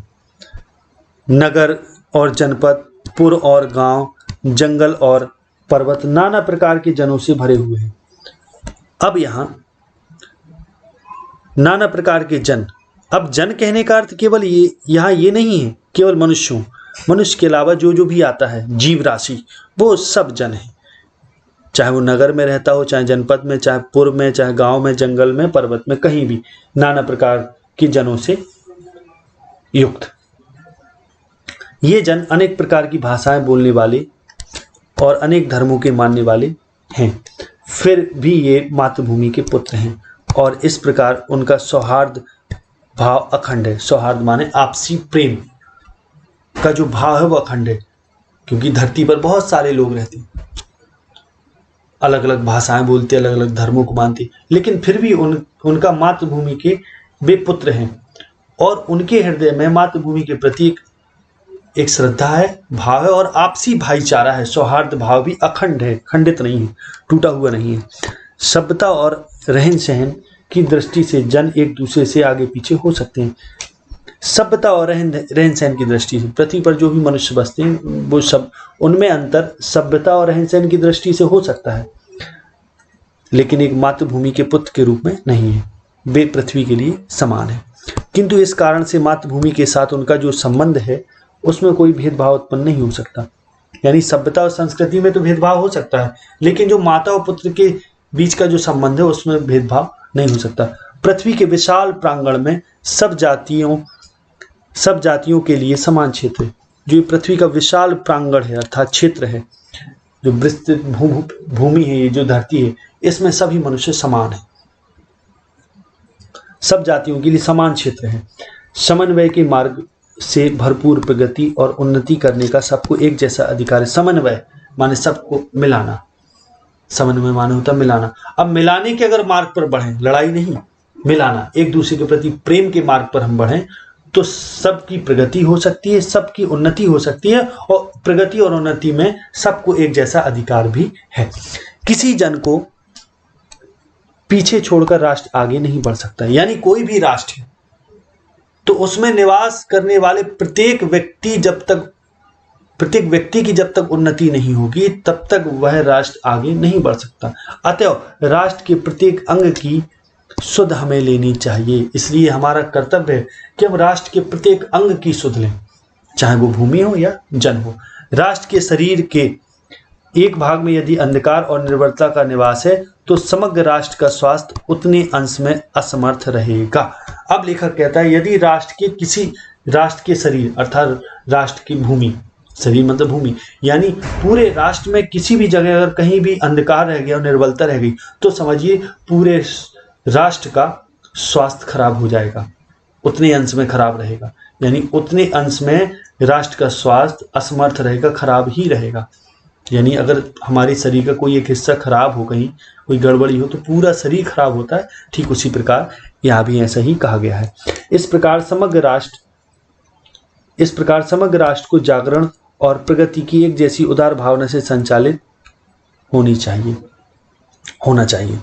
नगर और जनपद, पुर और गांव, जंगल और पर्वत, नाना प्रकार के जनों से भरे हुए हैं। अब यहां नाना प्रकार के जन, अब जन कहने का अर्थ केवल यहां ये नहीं है केवल मनुष्य के अलावा जो जो भी आता है जीव राशि, वो सब जन है, चाहे वो नगर में रहता हो, चाहे जनपद में, चाहे पुर में, चाहे गांव में, जंगल में, पर्वत में, कहीं भी नाना प्रकार के जनों से युक्त। ये जन अनेक प्रकार की भाषाएं बोलने वाले और अनेक धर्मों के मानने वाले हैं, फिर भी ये मातृभूमि के पुत्र हैं और इस प्रकार उनका सौहार्द भाव अखंड है। सौहार्द माने आपसी प्रेम का जो भाव है वो अखंड है, क्योंकि धरती पर बहुत सारे लोग रहते हैं, अलग अलग भाषाएं बोलते, अलग अलग धर्मों को मानते, लेकिन फिर भी उनका मातृभूमि के वे पुत्र हैं और उनके हृदय में मातृभूमि के प्रति एक श्रद्धा है, भाव है और आपसी भाईचारा है। सौहार्द भाव भी अखंड है, खंडित नहीं है, टूटा हुआ नहीं है। सभ्यता और रहन सहन की दृष्टि से जन एक दूसरे से आगे पीछे हो सकते हैं। सभ्यता और रहन सहन की दृष्टि से पृथ्वी पर जो भी मनुष्य बसते हैं वो सब, उनमें अंतर सभ्यता और रहन सहन की दृष्टि से हो सकता है, लेकिन एक मातृभूमि के पुत्र के रूप में नहीं है। वे पृथ्वी के लिए समान है, किंतु इस कारण से मातृभूमि के साथ उनका जो संबंध है उसमें कोई भेदभाव उत्पन्न नहीं हो सकता। यानी सभ्यता और संस्कृति में तो भेदभाव हो सकता है, लेकिन जो माता और पुत्र के बीच का जो संबंध है उसमें भेदभाव नहीं हो सकता। पृथ्वी के विशाल प्रांगण में सब जातियों के लिए समान क्षेत्र है। जो ये पृथ्वी का विशाल प्रांगण है अर्थात क्षेत्र है, जो विस्तृत भूमि है, ये जो धरती है, इसमें सभी मनुष्य समान है, सब जातियों के लिए समान क्षेत्र है। समन्वय के मार्ग से भरपूर प्रगति और उन्नति करने का सबको एक जैसा अधिकार है। समन्वय माने सबको मिलाना, समन्वय माने होता मिलाना। अब मिलाने के अगर मार्ग पर बढ़ें, लड़ाई नहीं, मिलाना, एक दूसरे के प्रति प्रेम के मार्ग पर हम बढ़ें तो सबकी प्रगति हो सकती है, सबकी उन्नति हो सकती है और प्रगति और उन्नति में सबको एक जैसा अधिकार भी है। किसी जन को पीछे छोड़कर राष्ट्र आगे नहीं बढ़ सकता। यानी कोई भी राष्ट्र है तो उसमें निवास करने वाले प्रत्येक व्यक्ति की जब तक उन्नति नहीं होगी तब तक वह राष्ट्र आगे नहीं बढ़ सकता। अतः राष्ट्र के प्रत्येक अंग की सुध हमें लेनी चाहिए। इसलिए हमारा कर्तव्य है कि हम राष्ट्र के प्रत्येक अंग की सुध लें, चाहे वो भूमि हो या जन हो। राष्ट्र के शरीर के एक भाग में यदि अंधकार और निर्बलता का निवास है तो समग्र राष्ट्र का स्वास्थ्य उतने अंश में असमर्थ रहेगा। अब लेखक कहता है यदि राष्ट्र के शरीर अर्थात राष्ट्र की भूमि, शरीर मतलब भूमि, यानी पूरे राष्ट्र में किसी भी जगह अगर कहीं भी अंधकार रह गया और निर्बलता रह गई तो समझिए पूरे राष्ट्र का स्वास्थ्य खराब हो जाएगा, उतने अंश में खराब रहेगा। यानी उतने अंश में राष्ट्र का स्वास्थ्य असमर्थ रहेगा, खराब ही रहेगा। यानी अगर हमारे शरीर का कोई एक हिस्सा खराब हो, कहीं कोई गड़बड़ी हो तो पूरा शरीर खराब होता है। ठीक उसी प्रकार यहाँ भी ऐसा ही कहा गया है। इस प्रकार समग्र राष्ट्र को जागरण और प्रगति की एक जैसी उदार भावना से संचालित होना चाहिए।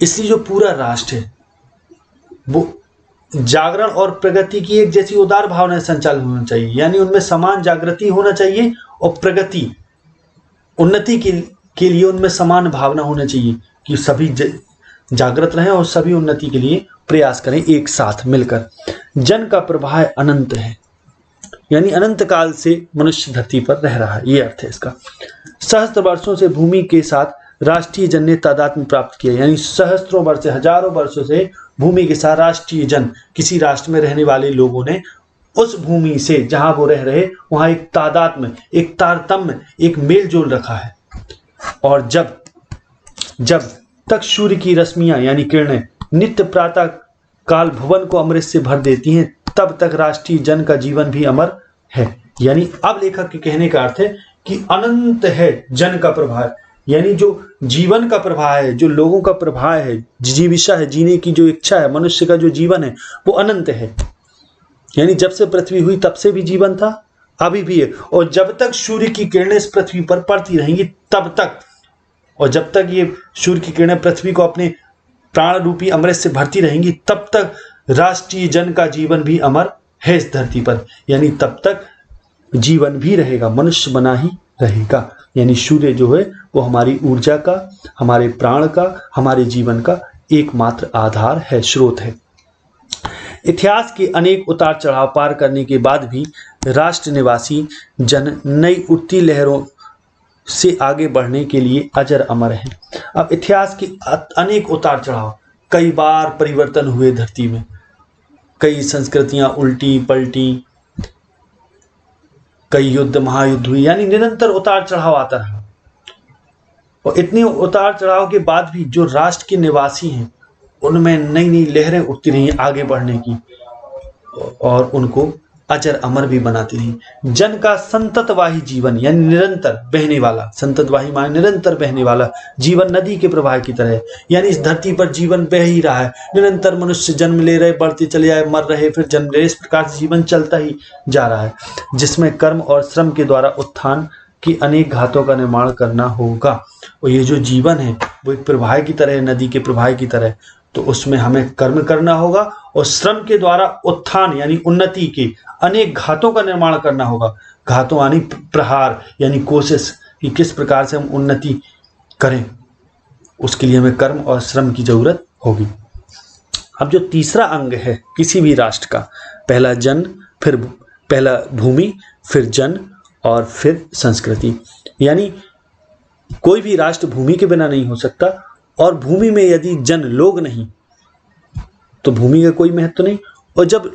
इसलिए जो पूरा राष्ट्र है वो जागरण और प्रगति की एक जैसी उदार भावना से संचालित होना चाहिए। यानी उनमें समान जागृति होना चाहिए और प्रगति उन्नति के लिए उनमें समान भावना होना चाहिए कि सभी जागृत रहें और सभी उन्नति के लिए प्रयास करें एक साथ मिलकर। जन का प्रवाह अनंत है, यानी अनंत काल से मनुष्य धरती पर रह रहा है, ये अर्थ है इसका। सहस्त्र वर्षों से भूमि के साथ राष्ट्रीय जन ने तादात्म्य प्राप्त किया, यानी सहस्त्रों वर्ष, हजारों वर्षों से भूमि के साथ राष्ट्रीय जन, किसी राष्ट्र में रहने वाले लोगों ने उस भूमि से जहां वो रह रहे वहां एक तादात्म्य, एक तारतम्य, एक मेल जोल रखा है। और जब तक सूर्य की रश्मियां यानी किरणें नित्य प्रातः काल भुवन को अमृत से भर देती हैं तब तक राष्ट्रीय जन का जीवन भी अमर है। यानी अब लेखक के कहने का अर्थ है कि अनंत है जन का प्रवाह, यानी जो जीवन का प्रवाह है, जो लोगों का प्रवाह है, जीविका है, जीने की जो इच्छा है, मनुष्य का जो जीवन है वो अनंत है। यानी जब से पृथ्वी हुई तब से भी जीवन था, अभी भी है, और जब तक सूर्य की किरणें इस पृथ्वी पर पड़ती रहेंगी तब तक, और जब तक ये सूर्य की किरणें पृथ्वी को अपने प्राण रूपी अमृत से भरती रहेंगी तब तक राष्ट्रीय जन का जीवन भी अमर है इस धरती पर। यानी तब तक जीवन भी रहेगा, मनुष्य बना ही रहेगा। यानी सूर्य जो है वो हमारी ऊर्जा का, हमारे प्राण का, हमारे जीवन का एकमात्र आधार है, स्रोत है। इतिहास के अनेक उतार चढ़ाव पार करने के बाद भी राष्ट्र निवासी जन नई उठती लहरों से आगे बढ़ने के लिए अजर अमर हैं। अब इतिहास के अनेक उतार चढ़ाव, कई बार परिवर्तन हुए धरती में, कई संस्कृतियां उल्टी पलटी, कई युद्ध महायुद्ध हुई, यानी निरंतर उतार चढ़ाव आता रहा। और इतने उतार चढ़ाव के बाद भी जो राष्ट्र के निवासी हैं उनमें नई नई लहरें उठती रही आगे बढ़ने की और उनको अजर अमर भी बनाती रही। जन का संततवाही जीवन यानी निरंतर बहने वाला, संततवाही माने निरंतर बहने वाला जीवन नदी के प्रवाह की तरह है। यानी इस धरती पर जीवन बह ही रहा है, निरंतर मनुष्य जन्म ले रहे, बढ़ते चले आए, मर रहे, फिर जन्म ले, इस प्रकार से जीवन चलता ही जा रहा है, जिसमें कर्म और श्रम के द्वारा उत्थान की अनेक घातों का निर्माण करना होगा। और ये जो जीवन है वो एक प्रवाह की तरह है, नदी के प्रवाह की तरह, तो उसमें हमें कर्म करना होगा और श्रम के द्वारा उत्थान यानी उन्नति के अनेक घातों का निर्माण करना होगा। घातों यानी प्रहार, यानी कोशिश कि किस प्रकार से हम उन्नति करें, उसके लिए हमें कर्म और श्रम की जरूरत होगी। अब जो तीसरा अंग है किसी भी राष्ट्र का, पहला जन, फिर पहला भूमि, फिर जन और फिर संस्कृति। यानी कोई भी राष्ट्र भूमि के बिना नहीं हो सकता, और भूमि में यदि जन लोग नहीं तो भूमि का कोई महत्व नहीं, और जब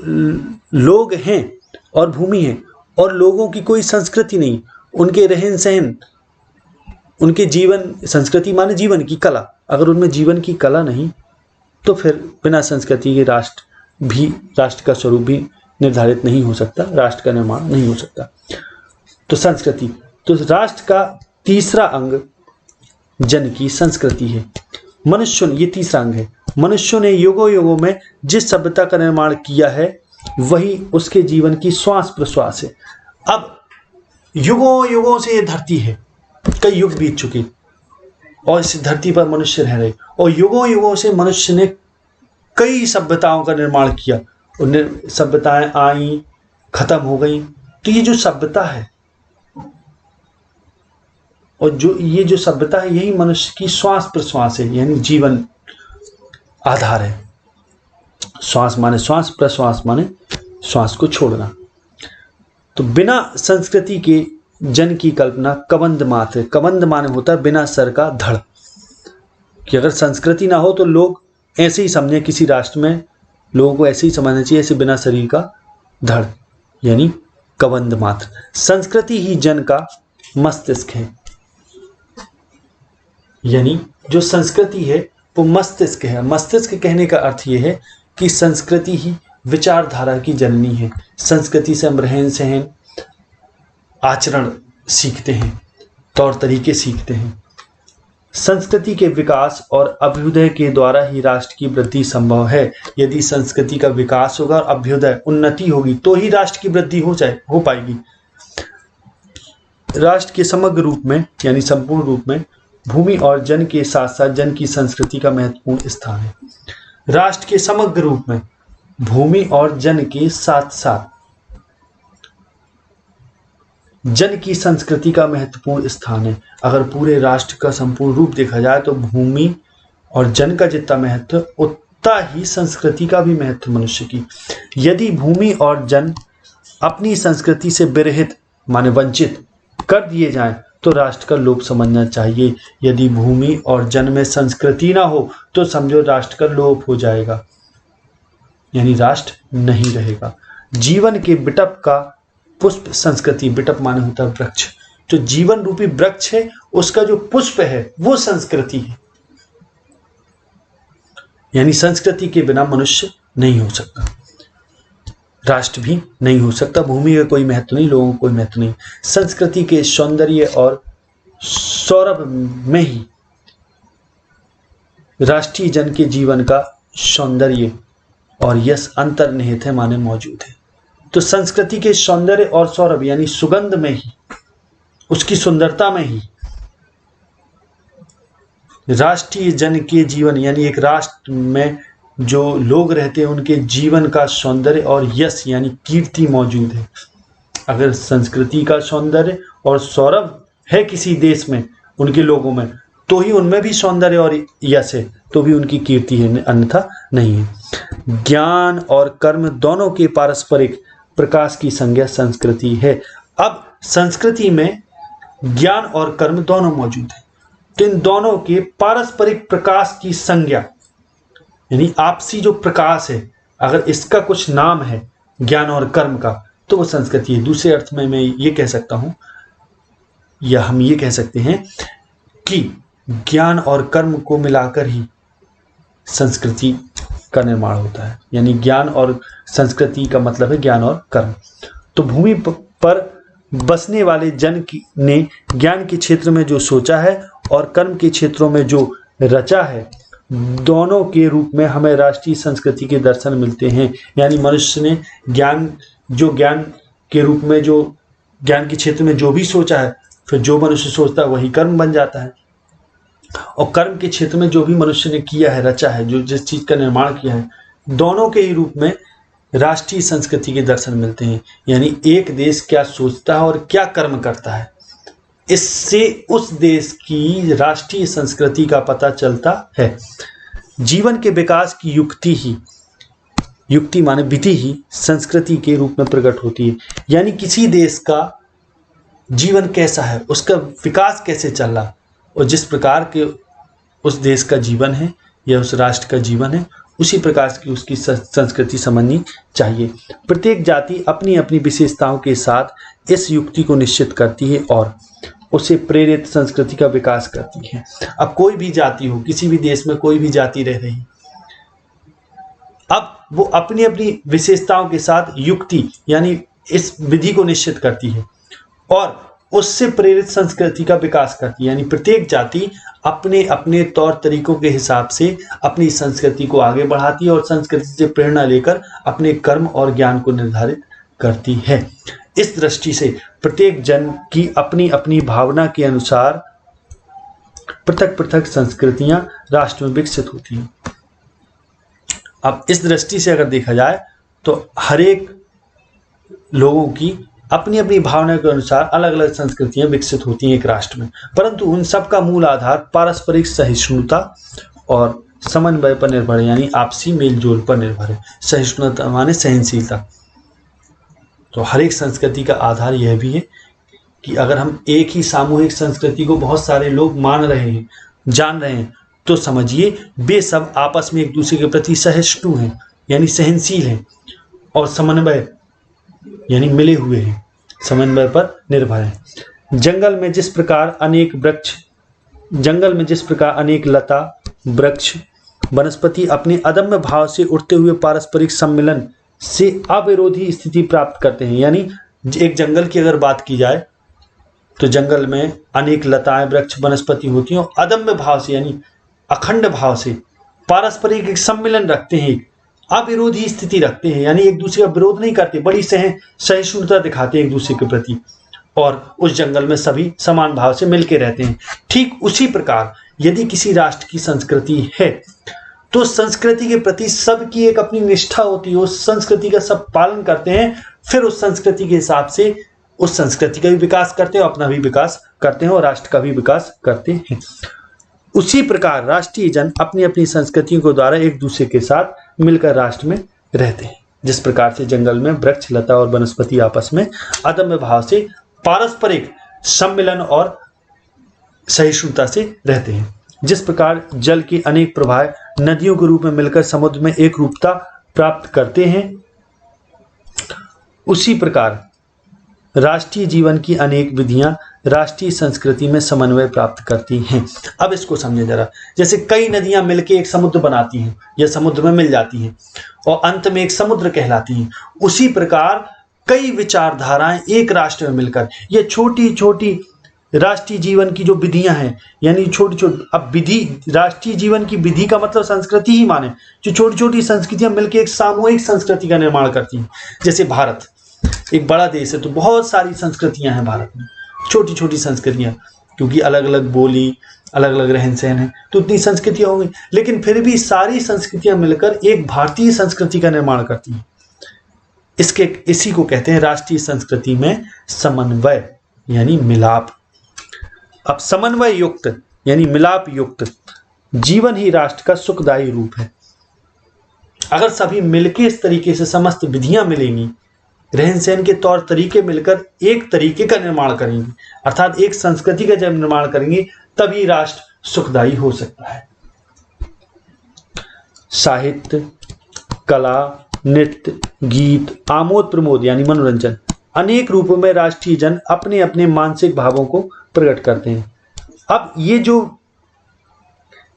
लोग हैं और भूमि है और लोगों की कोई संस्कृति नहीं, उनके रहन सहन, उनके जीवन, संस्कृति माने जीवन की कला, अगर उनमें जीवन की कला नहीं तो फिर बिना संस्कृति के राष्ट्र का स्वरूप भी निर्धारित नहीं हो सकता, राष्ट्र का निर्माण नहीं हो सकता। तो संस्कृति, तो राष्ट्र का तीसरा अंग जन की संस्कृति है। मनुष्यों, ये तीसरा अंग है, मनुष्यों ने युगों युगों में जिस सभ्यता का निर्माण किया है वही उसके जीवन की श्वास प्रश्वास है। अब युगों युगों से ये धरती है, कई युग बीत चुके और इस धरती पर मनुष्य रह रहे, और युगों युगों से मनुष्य ने कई सभ्यताओं का निर्माण किया, और सभ्यताएं आई, खत्म हो गई। तो ये जो सभ्यता है और ये जो सभ्यता है यही मनुष्य की श्वास प्रश्वास है, यानी जीवन आधार है। श्वास माने श्वास, प्रश्वास माने श्वास को छोड़ना। तो बिना संस्कृति के जन की कल्पना कबंध मात्र। कबंध माने होता है बिना सर का धड़, कि अगर संस्कृति ना हो तो लोग ऐसे ही समझें, किसी राष्ट्र में लोगों को ऐसे ही समझना चाहिए ऐसे बिना शरीर का धड़, यानी कबंध मात्र। संस्कृति ही जन का मस्तिष्क है, यानी जो संस्कृति है वो मस्तिष्क है। मस्तिष्क कहने का अर्थ ये है कि संस्कृति ही विचारधारा की जननी है। संस्कृति से हम रहन सहन, आचरण सीखते हैं, तौर तरीके सीखते हैं। संस्कृति के विकास और अभ्युदय के द्वारा ही राष्ट्र की वृद्धि संभव है। यदि संस्कृति का विकास होगा और अभ्युदय, उन्नति होगी तो ही राष्ट्र की वृद्धि हो पाएगी। राष्ट्र के समग्र रूप में यानी संपूर्ण रूप में भूमि और जन के साथ साथ जन की संस्कृति का महत्वपूर्ण स्थान है। राष्ट्र के समग्र रूप में भूमि और जन के साथ साथ जन की संस्कृति का महत्वपूर्ण स्थान है। अगर पूरे राष्ट्र का संपूर्ण रूप देखा जाए तो भूमि और जन का जितना महत्व उतना ही संस्कृति का भी महत्व मनुष्य की। यदि भूमि और जन अपनी संस्कृति से विरहित माने वंचित कर दिए जाएं तो राष्ट्र का लोप समझना चाहिए। यदि भूमि और जन में संस्कृति ना हो तो समझो राष्ट्र का लोप हो जाएगा, यानी राष्ट्र नहीं रहेगा। जीवन के बिटप का पुष्प संस्कृति, बिटप माने होता है वृक्ष, जो जीवन रूपी वृक्ष है उसका जो पुष्प है वो संस्कृति है, यानी संस्कृति के बिना मनुष्य नहीं हो सकता, राष्ट्र भी नहीं हो सकता। भूमि का कोई महत्व नहीं, लोगों का कोई महत्व नहीं। संस्कृति के सौंदर्य और सौरभ में ही राष्ट्रीय जन के जीवन का सौंदर्य और यश अंतर्निहित है माने मौजूद है। तो संस्कृति के सौंदर्य और सौरभ यानी सुगंध में ही, उसकी सुंदरता में ही राष्ट्रीय जन के जीवन यानी एक राष्ट्र में जो लोग रहते हैं उनके जीवन का सौंदर्य और यश यानी कीर्ति मौजूद है। अगर संस्कृति का सौंदर्य और सौरभ है किसी देश में, उनके लोगों में, तो ही उनमें भी सौंदर्य और यश है, तो भी उनकी कीर्ति है, अन्यथा नहीं है। ज्ञान और कर्म दोनों के पारस्परिक प्रकाश की संज्ञा संस्कृति है। अब संस्कृति में ज्ञान और कर्म दोनों मौजूद है, तो इन दोनों के पारस्परिक प्रकाश की संज्ञा यानी आपसी जो प्रकाश है, अगर इसका कुछ नाम है ज्ञान और कर्म का तो वो संस्कृति है। दूसरे अर्थ में मैं ये कह सकता हूं या हम ये कह सकते हैं कि ज्ञान और कर्म को मिलाकर ही संस्कृति का निर्माण होता है, यानी ज्ञान और संस्कृति का मतलब है ज्ञान और कर्म। तो भूमि पर बसने वाले जन ने ज्ञान के क्षेत्र में जो सोचा है और कर्म के क्षेत्रों में जो रचा है, दोनों के रूप में हमें राष्ट्रीय संस्कृति के दर्शन मिलते हैं। यानी मनुष्य ने ज्ञान के रूप में जो ज्ञान के क्षेत्र में जो भी सोचा है, फिर जो मनुष्य सोचता है वही कर्म बन जाता है, और कर्म के क्षेत्र में जो भी मनुष्य ने किया है, रचा है, जो जिस चीज का निर्माण किया है, दोनों के ही रूप में राष्ट्रीय संस्कृति के दर्शन मिलते हैं। यानी एक देश क्या सोचता है और क्या कर्म करता है, इससे उस देश की राष्ट्रीय संस्कृति का पता चलता है। जीवन के विकास की युक्ति माने विधि ही संस्कृति के रूप में प्रकट होती है। यानी किसी देश का जीवन कैसा है, उसका विकास कैसे चल रहा, और जिस प्रकार के उस देश का जीवन है या उस राष्ट्र का जीवन है, उसी प्रकार की उसकी संस्कृति समझनी चाहिए। प्रत्येक जाति अपनी अपनी विशेषताओं के साथ इस युक्ति को निश्चित करती है और उसे प्रेरित संस्कृति का विकास करती है। अब कोई भी जाति हो, किसी भी देश में कोई भी जाति रह रही, अब वो अपनी अपनी विशेषताओं के साथ युक्ति यानी इस विधि को निश्चित करती है और उससे प्रेरित संस्कृति का विकास करती है। यानी प्रत्येक जाति अपने अपने तौर तरीकों के हिसाब से अपनी संस्कृति को आगे बढ़ाती है और संस्कृति से प्रेरणा लेकर अपने कर्म और ज्ञान को निर्धारित करती है। इस दृष्टि से प्रत्येक जन की अपनी अपनी भावना के अनुसार पृथक पृथक संस्कृतियां राष्ट्र में विकसित होती हैं। अब इस दृष्टि से अगर देखा जाए तो हर एक लोगों की अपनी अपनी भावना के अनुसार अलग अलग संस्कृतियां विकसित होती हैं एक राष्ट्र में, परंतु उन सब का मूल आधार पारस्परिक सहिष्णुता और समन्वय पर निर्भर है, यानी आपसी मेलजोल पर निर्भर है। सहिष्णुता माने सहनशीलता। तो हर एक संस्कृति का आधार यह भी है कि अगर हम एक ही सामूहिक संस्कृति को बहुत सारे लोग मान रहे हैं, जान रहे हैं, तो समझिए वे सब आपस में एक दूसरे के प्रति सहिष्णु हैं, यानी सहनशील हैं, और समन्वय यानी मिले हुए हैं, समन्वय पर निर्भर हैं। जंगल में जिस प्रकार अनेक लता, वृक्ष, वनस्पति अपने अदम्य भाव से उठते हुए पारस्परिक सम्मिलन से अविरोधी स्थिति प्राप्त करते हैं। यानी एक जंगल की अगर बात की जाए तो जंगल में अनेक लताएं, वृक्ष, वनस्पति होती हैं और अदम्य भाव से यानी अखंड भाव से पारस्परिक एक सम्मिलन रखते हैं, अविरोधी स्थिति रखते हैं, यानी एक दूसरे का विरोध नहीं करते, बड़ी सहिष्णुता दिखाते हैं एक दूसरे के प्रति, और उस जंगल में सभी समान भाव से मिलकर रहते हैं। ठीक उसी प्रकार यदि किसी राष्ट्र की संस्कृति है तो संस्कृति के प्रति सबकी एक अपनी निष्ठा होती है, उस संस्कृति का सब पालन करते हैं, फिर उस संस्कृति के हिसाब से उस संस्कृति का भी विकास करते हैं, अपना भी विकास करते हैं और राष्ट्र का भी विकास करते हैं। उसी प्रकार राष्ट्रीय जन अपनी अपनी संस्कृतियों के द्वारा एक दूसरे के साथ मिलकर राष्ट्र में रहते हैं। जिस प्रकार से जंगल में वृक्ष, लता और वनस्पति आपस में अदम्य भाव से पारस्परिक सम्मिलन और सहिष्णुता से रहते हैं, जिस प्रकार जल की अनेक प्रवाह नदियों के रूप में मिलकर समुद्र में एक रूपता प्राप्त करते हैं, उसी प्रकार राष्ट्रीय जीवन की अनेक विधियां राष्ट्रीय संस्कृति में समन्वय प्राप्त करती हैं। अब इसको समझे जरा, जैसे कई नदियां मिलकर एक समुद्र बनाती हैं या समुद्र में मिल जाती हैं और अंत में एक समुद्र कहलाती हैं, उसी प्रकार कई विचारधाराएं एक राष्ट्र में मिलकर, ये छोटी छोटी राष्ट्रीय जीवन की जो विधियां हैं, यानी छोटी छोटी, अब विधि राष्ट्रीय जीवन की विधि का मतलब संस्कृति ही माने, जो छोटी छोटी संस्कृतियां मिलकर एक सामूहिक संस्कृति का निर्माण करती हैं। जैसे भारत एक बड़ा देश है तो बहुत सारी संस्कृतियां हैं भारत में, छोटी छोटी संस्कृतियां, क्योंकि अलग अलग बोली, अलग अलग रहन सहन है तो उतनी संस्कृतियां होंगी, लेकिन फिर भी सारी संस्कृतियां मिलकर एक भारतीय संस्कृति का निर्माण करती हैं। इसी को कहते हैं राष्ट्रीय संस्कृति में समन्वय यानी मिलाप। अब समन्वय युक्त यानी मिलाप युक्त जीवन ही राष्ट्र का सुखदायी रूप है। अगर सभी मिलकर इस तरीके से समस्त विधियां मिलेंगी, रहन सहन के तौर तरीके मिलकर एक तरीके का निर्माण करेंगे, अर्थात एक संस्कृति का जब निर्माण करेंगे, तभी राष्ट्र सुखदायी हो सकता है। साहित्य, कला, नृत्य, गीत, आमोद प्रमोद यानी मनोरंजन, अनेक रूपों में राष्ट्रीय जन अपने अपने मानसिक भावों को प्रकट करते हैं। अब ये जो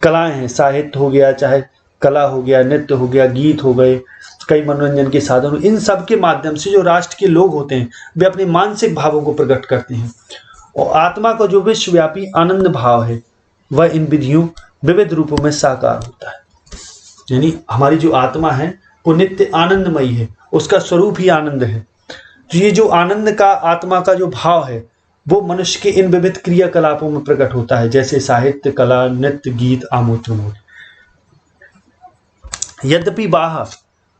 कलाएं हैं, साहित्य हो गया, चाहे कला हो गया, नृत्य हो गया, गीत हो गए, कई मनोरंजन के साधन, इन सब के माध्यम से जो राष्ट्र के लोग होते हैं वे अपने मानसिक भावों को प्रकट करते हैं, और आत्मा का जो विश्वव्यापी आनंद भाव है वह इन विधियों विविध रूपों में साकार होता है। यानी हमारी जो आत्मा है वो नित्य आनंदमयी है, उसका स्वरूप ही आनंद है। तो ये जो आनंद का आत्मा का जो भाव है वो मनुष्य के इन विविध क्रियाकलापों में प्रकट होता है, जैसे साहित्य, कला, नृत्य, गीत, आमोद प्रमोद। यद्यपि बाह्य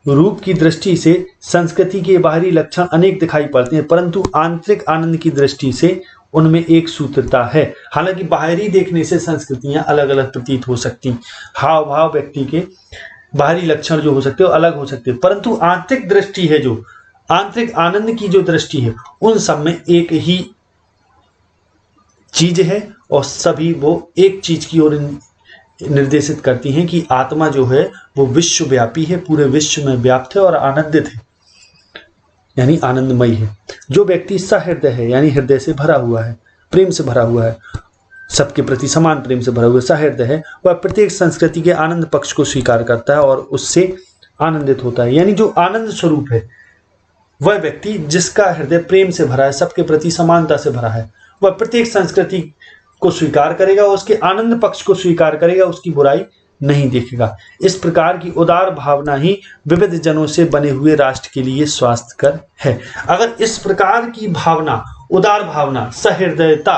रूप की दृष्टि से संस्कृति के बाहरी लक्षण अनेक दिखाई पड़ते हैं, परंतु आंतरिक आनंद की दृष्टि से उनमें एक सूत्रता है। हालांकि बाहरी देखने से संस्कृतियां अलग अलग प्रतीत हो सकती, हाव भाव व्यक्ति के बाहरी लक्षण जो हो सकते हैं अलग हो सकते हैं, परंतु आंतरिक दृष्टि है, जो आंतरिक आनंद की जो दृष्टि है, उन सब में एक ही चीज है और सभी वो एक चीज की ओर निर्देशित करती हैं कि आत्मा जो है वो विश्वव्यापी है, पूरे विश्व में व्याप्त है और आनंदित है, यानी आनंदमयी है। जो व्यक्ति सहृदय है यानी हृदय से भरा हुआ है, प्रेम से भरा हुआ है, सबके प्रति समान प्रेम से भरा हुआ सहृदय है, वह प्रत्येक संस्कृति के आनंद पक्ष को स्वीकार करता है और उससे आनंदित होता है। यानी जो आनंद स्वरूप है वह व्यक्ति जिसका हृदय प्रेम से भरा है, सबके प्रति समानता से भरा है, वह प्रत्येक संस्कृति को स्वीकार करेगा, उसके आनंद पक्ष को स्वीकार करेगा, उसकी बुराई नहीं देखेगा। इस प्रकार की उदार भावना ही विविध जनों से बने हुए राष्ट्र के लिए स्वास्थ्यकर है। अगर इस प्रकार की भावना, उदार भावना, सहृदयता,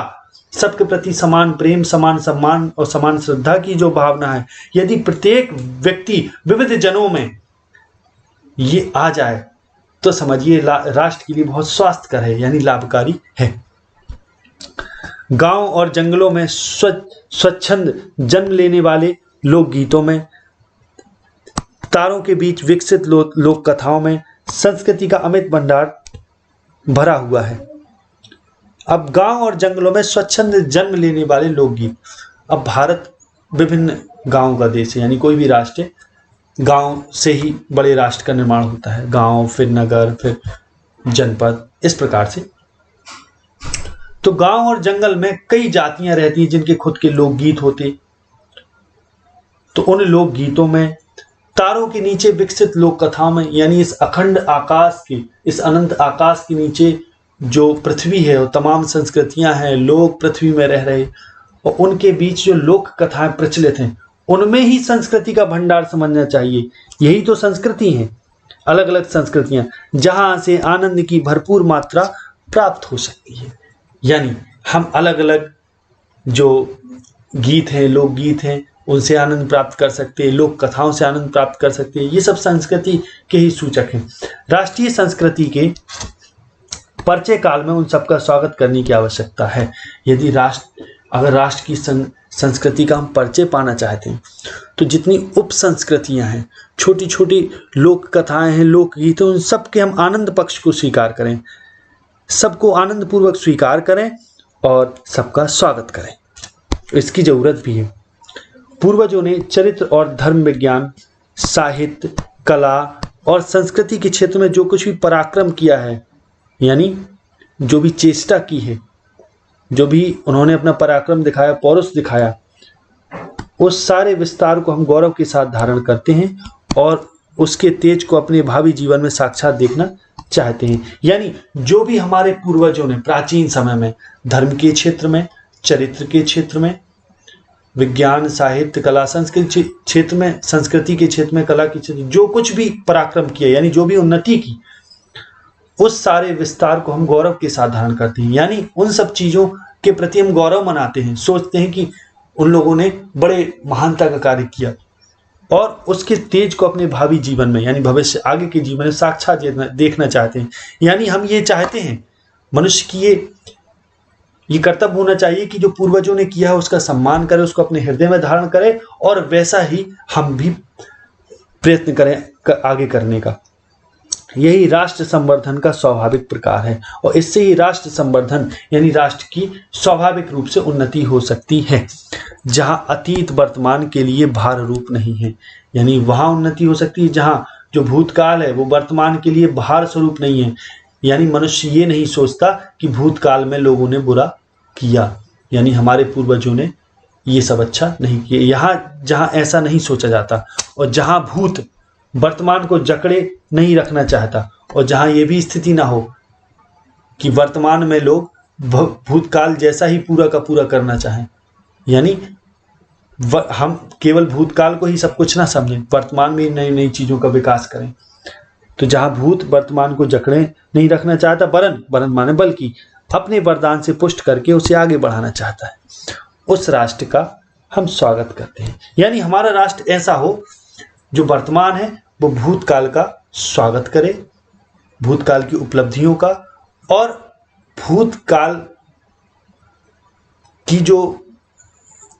सबके प्रति समान प्रेम, समान सम्मान और समान श्रद्धा की जो भावना है, यदि प्रत्येक व्यक्ति विविध जनों में ये आ जाए तो समझिए राष्ट्र के लिए बहुत स्वास्थ्यकर है, यानी लाभकारी है। गांव और जंगलों में स्वच्छंद जन्म लेने वाले लोकगीतों में, तारों के बीच विकसित लोक कथाओं में संस्कृति का अमित भंडार भरा हुआ है। अब गांव और जंगलों में स्वच्छंद जन्म लेने वाले लोकगीत। अब भारत विभिन्न गांवों का देश है, यानी कोई भी राष्ट्र है, गांव से ही बड़े राष्ट्र का निर्माण होता है। गांव, फिर नगर, फिर जनपद, इस प्रकार से। तो गांव और जंगल में कई जातियां रहती हैं जिनके खुद के लोकगीत होते। तो उन लोकगीतों में तारों के नीचे विकसित लोक कथाओं में, यानी इस अखंड आकाश के, इस अनंत आकाश के नीचे जो पृथ्वी है और तमाम संस्कृतियां हैं, लोग पृथ्वी में रह रहे, और उनके बीच जो लोक कथाएं प्रचलित हैं, उनमें ही संस्कृति का भंडार समझना चाहिए। यही तो संस्कृति है, अलग अलग संस्कृतियां, जहां से आनंद की भरपूर मात्रा प्राप्त हो सकती है। यानी हम अलग अलग जो गीत हैं, लोकगीत हैं, उनसे आनंद प्राप्त कर सकते हैं, लोक कथाओं से आनंद प्राप्त कर सकते हैं। ये सब संस्कृति के ही सूचक हैं। राष्ट्रीय संस्कृति के परिचय काल में उन सबका स्वागत करने की आवश्यकता है। यदि अगर राष्ट्र की संस्कृति का हम परिचय पाना चाहते हैं, तो जितनी उप संस्कृतियां हैं, छोटी छोटी लोक कथाएं हैं, लोकगीत हैं, उन सबके हम आनंद पक्ष को स्वीकार करें, सबको आनंद पूर्वक स्वीकार करें और सबका स्वागत करें। इसकी जरूरत भी है। पूर्वजों ने चरित्र और धर्म विज्ञान, साहित्य, कला और संस्कृति के क्षेत्र में जो कुछ भी पराक्रम किया है, यानी जो भी चेष्टा की है, जो भी उन्होंने अपना पराक्रम दिखाया, पौरुष दिखाया, उस सारे विस्तार को हम गौरव के साथ धारण करते हैं और उसके तेज को अपने भावी जीवन में साक्षात देखना चाहते हैं। यानी जो भी हमारे पूर्वजों ने प्राचीन समय में धर्म के क्षेत्र में, चरित्र के क्षेत्र में, विज्ञान, साहित्य, कला, संस्कृति क्षेत्र में, संस्कृति के क्षेत्र में, कला के क्षेत्र में जो कुछ भी पराक्रम किया, यानी जो भी उन्नति की, उस सारे विस्तार को हम गौरव के साथ धारण करते हैं। यानी उन सब चीजों के प्रति हम गौरव मनाते हैं, सोचते हैं कि उन लोगों ने बड़े महानता का कार्य किया और उसके तेज को अपने भावी जीवन में, यानी भविष्य, आगे के जीवन में साक्षात देखना चाहते हैं। यानी हम ये चाहते हैं, मनुष्य की ये कर्तव्य होना चाहिए कि जो पूर्वजों ने किया है उसका सम्मान करे, उसको अपने हृदय में धारण करे और वैसा ही हम भी प्रयत्न करें आगे करने का। यही राष्ट्र संवर्धन का स्वाभाविक प्रकार है और इससे ही राष्ट्र संवर्धन यानी राष्ट्र की स्वाभाविक रूप से उन्नति हो सकती है। जहां अतीत वर्तमान के लिए भार रूप नहीं है, यानी वहां उन्नति हो सकती है जहां जो भूतकाल है वो वर्तमान के लिए भार स्वरूप नहीं है। यानी मनुष्य ये नहीं सोचता कि भूतकाल में लोगों ने बुरा किया, यानी हमारे पूर्वजों ने ये सब अच्छा नहीं किया। यहाँ जहाँ ऐसा नहीं सोचा जाता और जहाँ भूत वर्तमान को जकड़े नहीं रखना चाहता और जहाँ ये भी स्थिति ना हो कि वर्तमान में लोग भूतकाल जैसा ही पूरा का पूरा करना चाहें, यानी हम केवल भूतकाल को ही सब कुछ ना समझें, वर्तमान में नई नई चीज़ों का विकास करें। तो जहाँ भूत वर्तमान को जकड़े नहीं रखना चाहता, वरन माने बल्कि अपने वरदान से पुष्ट करके उसे आगे बढ़ाना चाहता है, उस राष्ट्र का हम स्वागत करते हैं। यानी हमारा राष्ट्र ऐसा हो जो वर्तमान है वो भूतकाल का स्वागत करे, भूतकाल की उपलब्धियों का, और भूतकाल की जो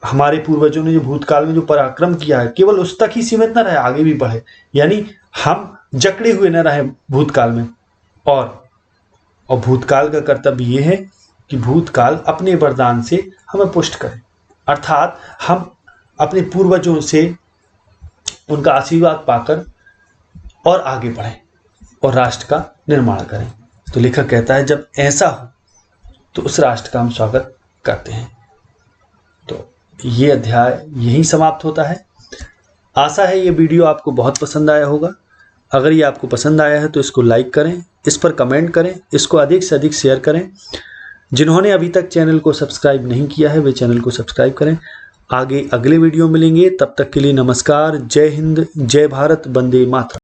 हमारे पूर्वजों ने जो भूतकाल में जो पराक्रम किया है केवल उस तक ही सीमित न रहे, आगे भी बढ़े। यानी हम जकड़े हुए न रहे भूतकाल में। और भूतकाल का कर्तव्य ये है कि भूतकाल अपने वरदान से हमें पुष्ट करे, अर्थात हम अपने पूर्वजों से उनका आशीर्वाद पाकर और आगे बढ़ें और राष्ट्र का निर्माण करें। तो लेखक कहता है जब ऐसा हो तो उस राष्ट्र का हम स्वागत करते हैं। तो ये अध्याय यहीं समाप्त होता है। आशा है ये वीडियो आपको बहुत पसंद आया होगा। अगर ये आपको पसंद आया है तो इसको लाइक करें, इस पर कमेंट करें, इसको अधिक से अधिक शेयर करें। जिन्होंने अभी तक चैनल को सब्सक्राइब नहीं किया है वे चैनल को सब्सक्राइब करें। आगे अगले वीडियो मिलेंगे, तब तक के लिए नमस्कार। जय हिंद, जय भारत, वंदे मातरम।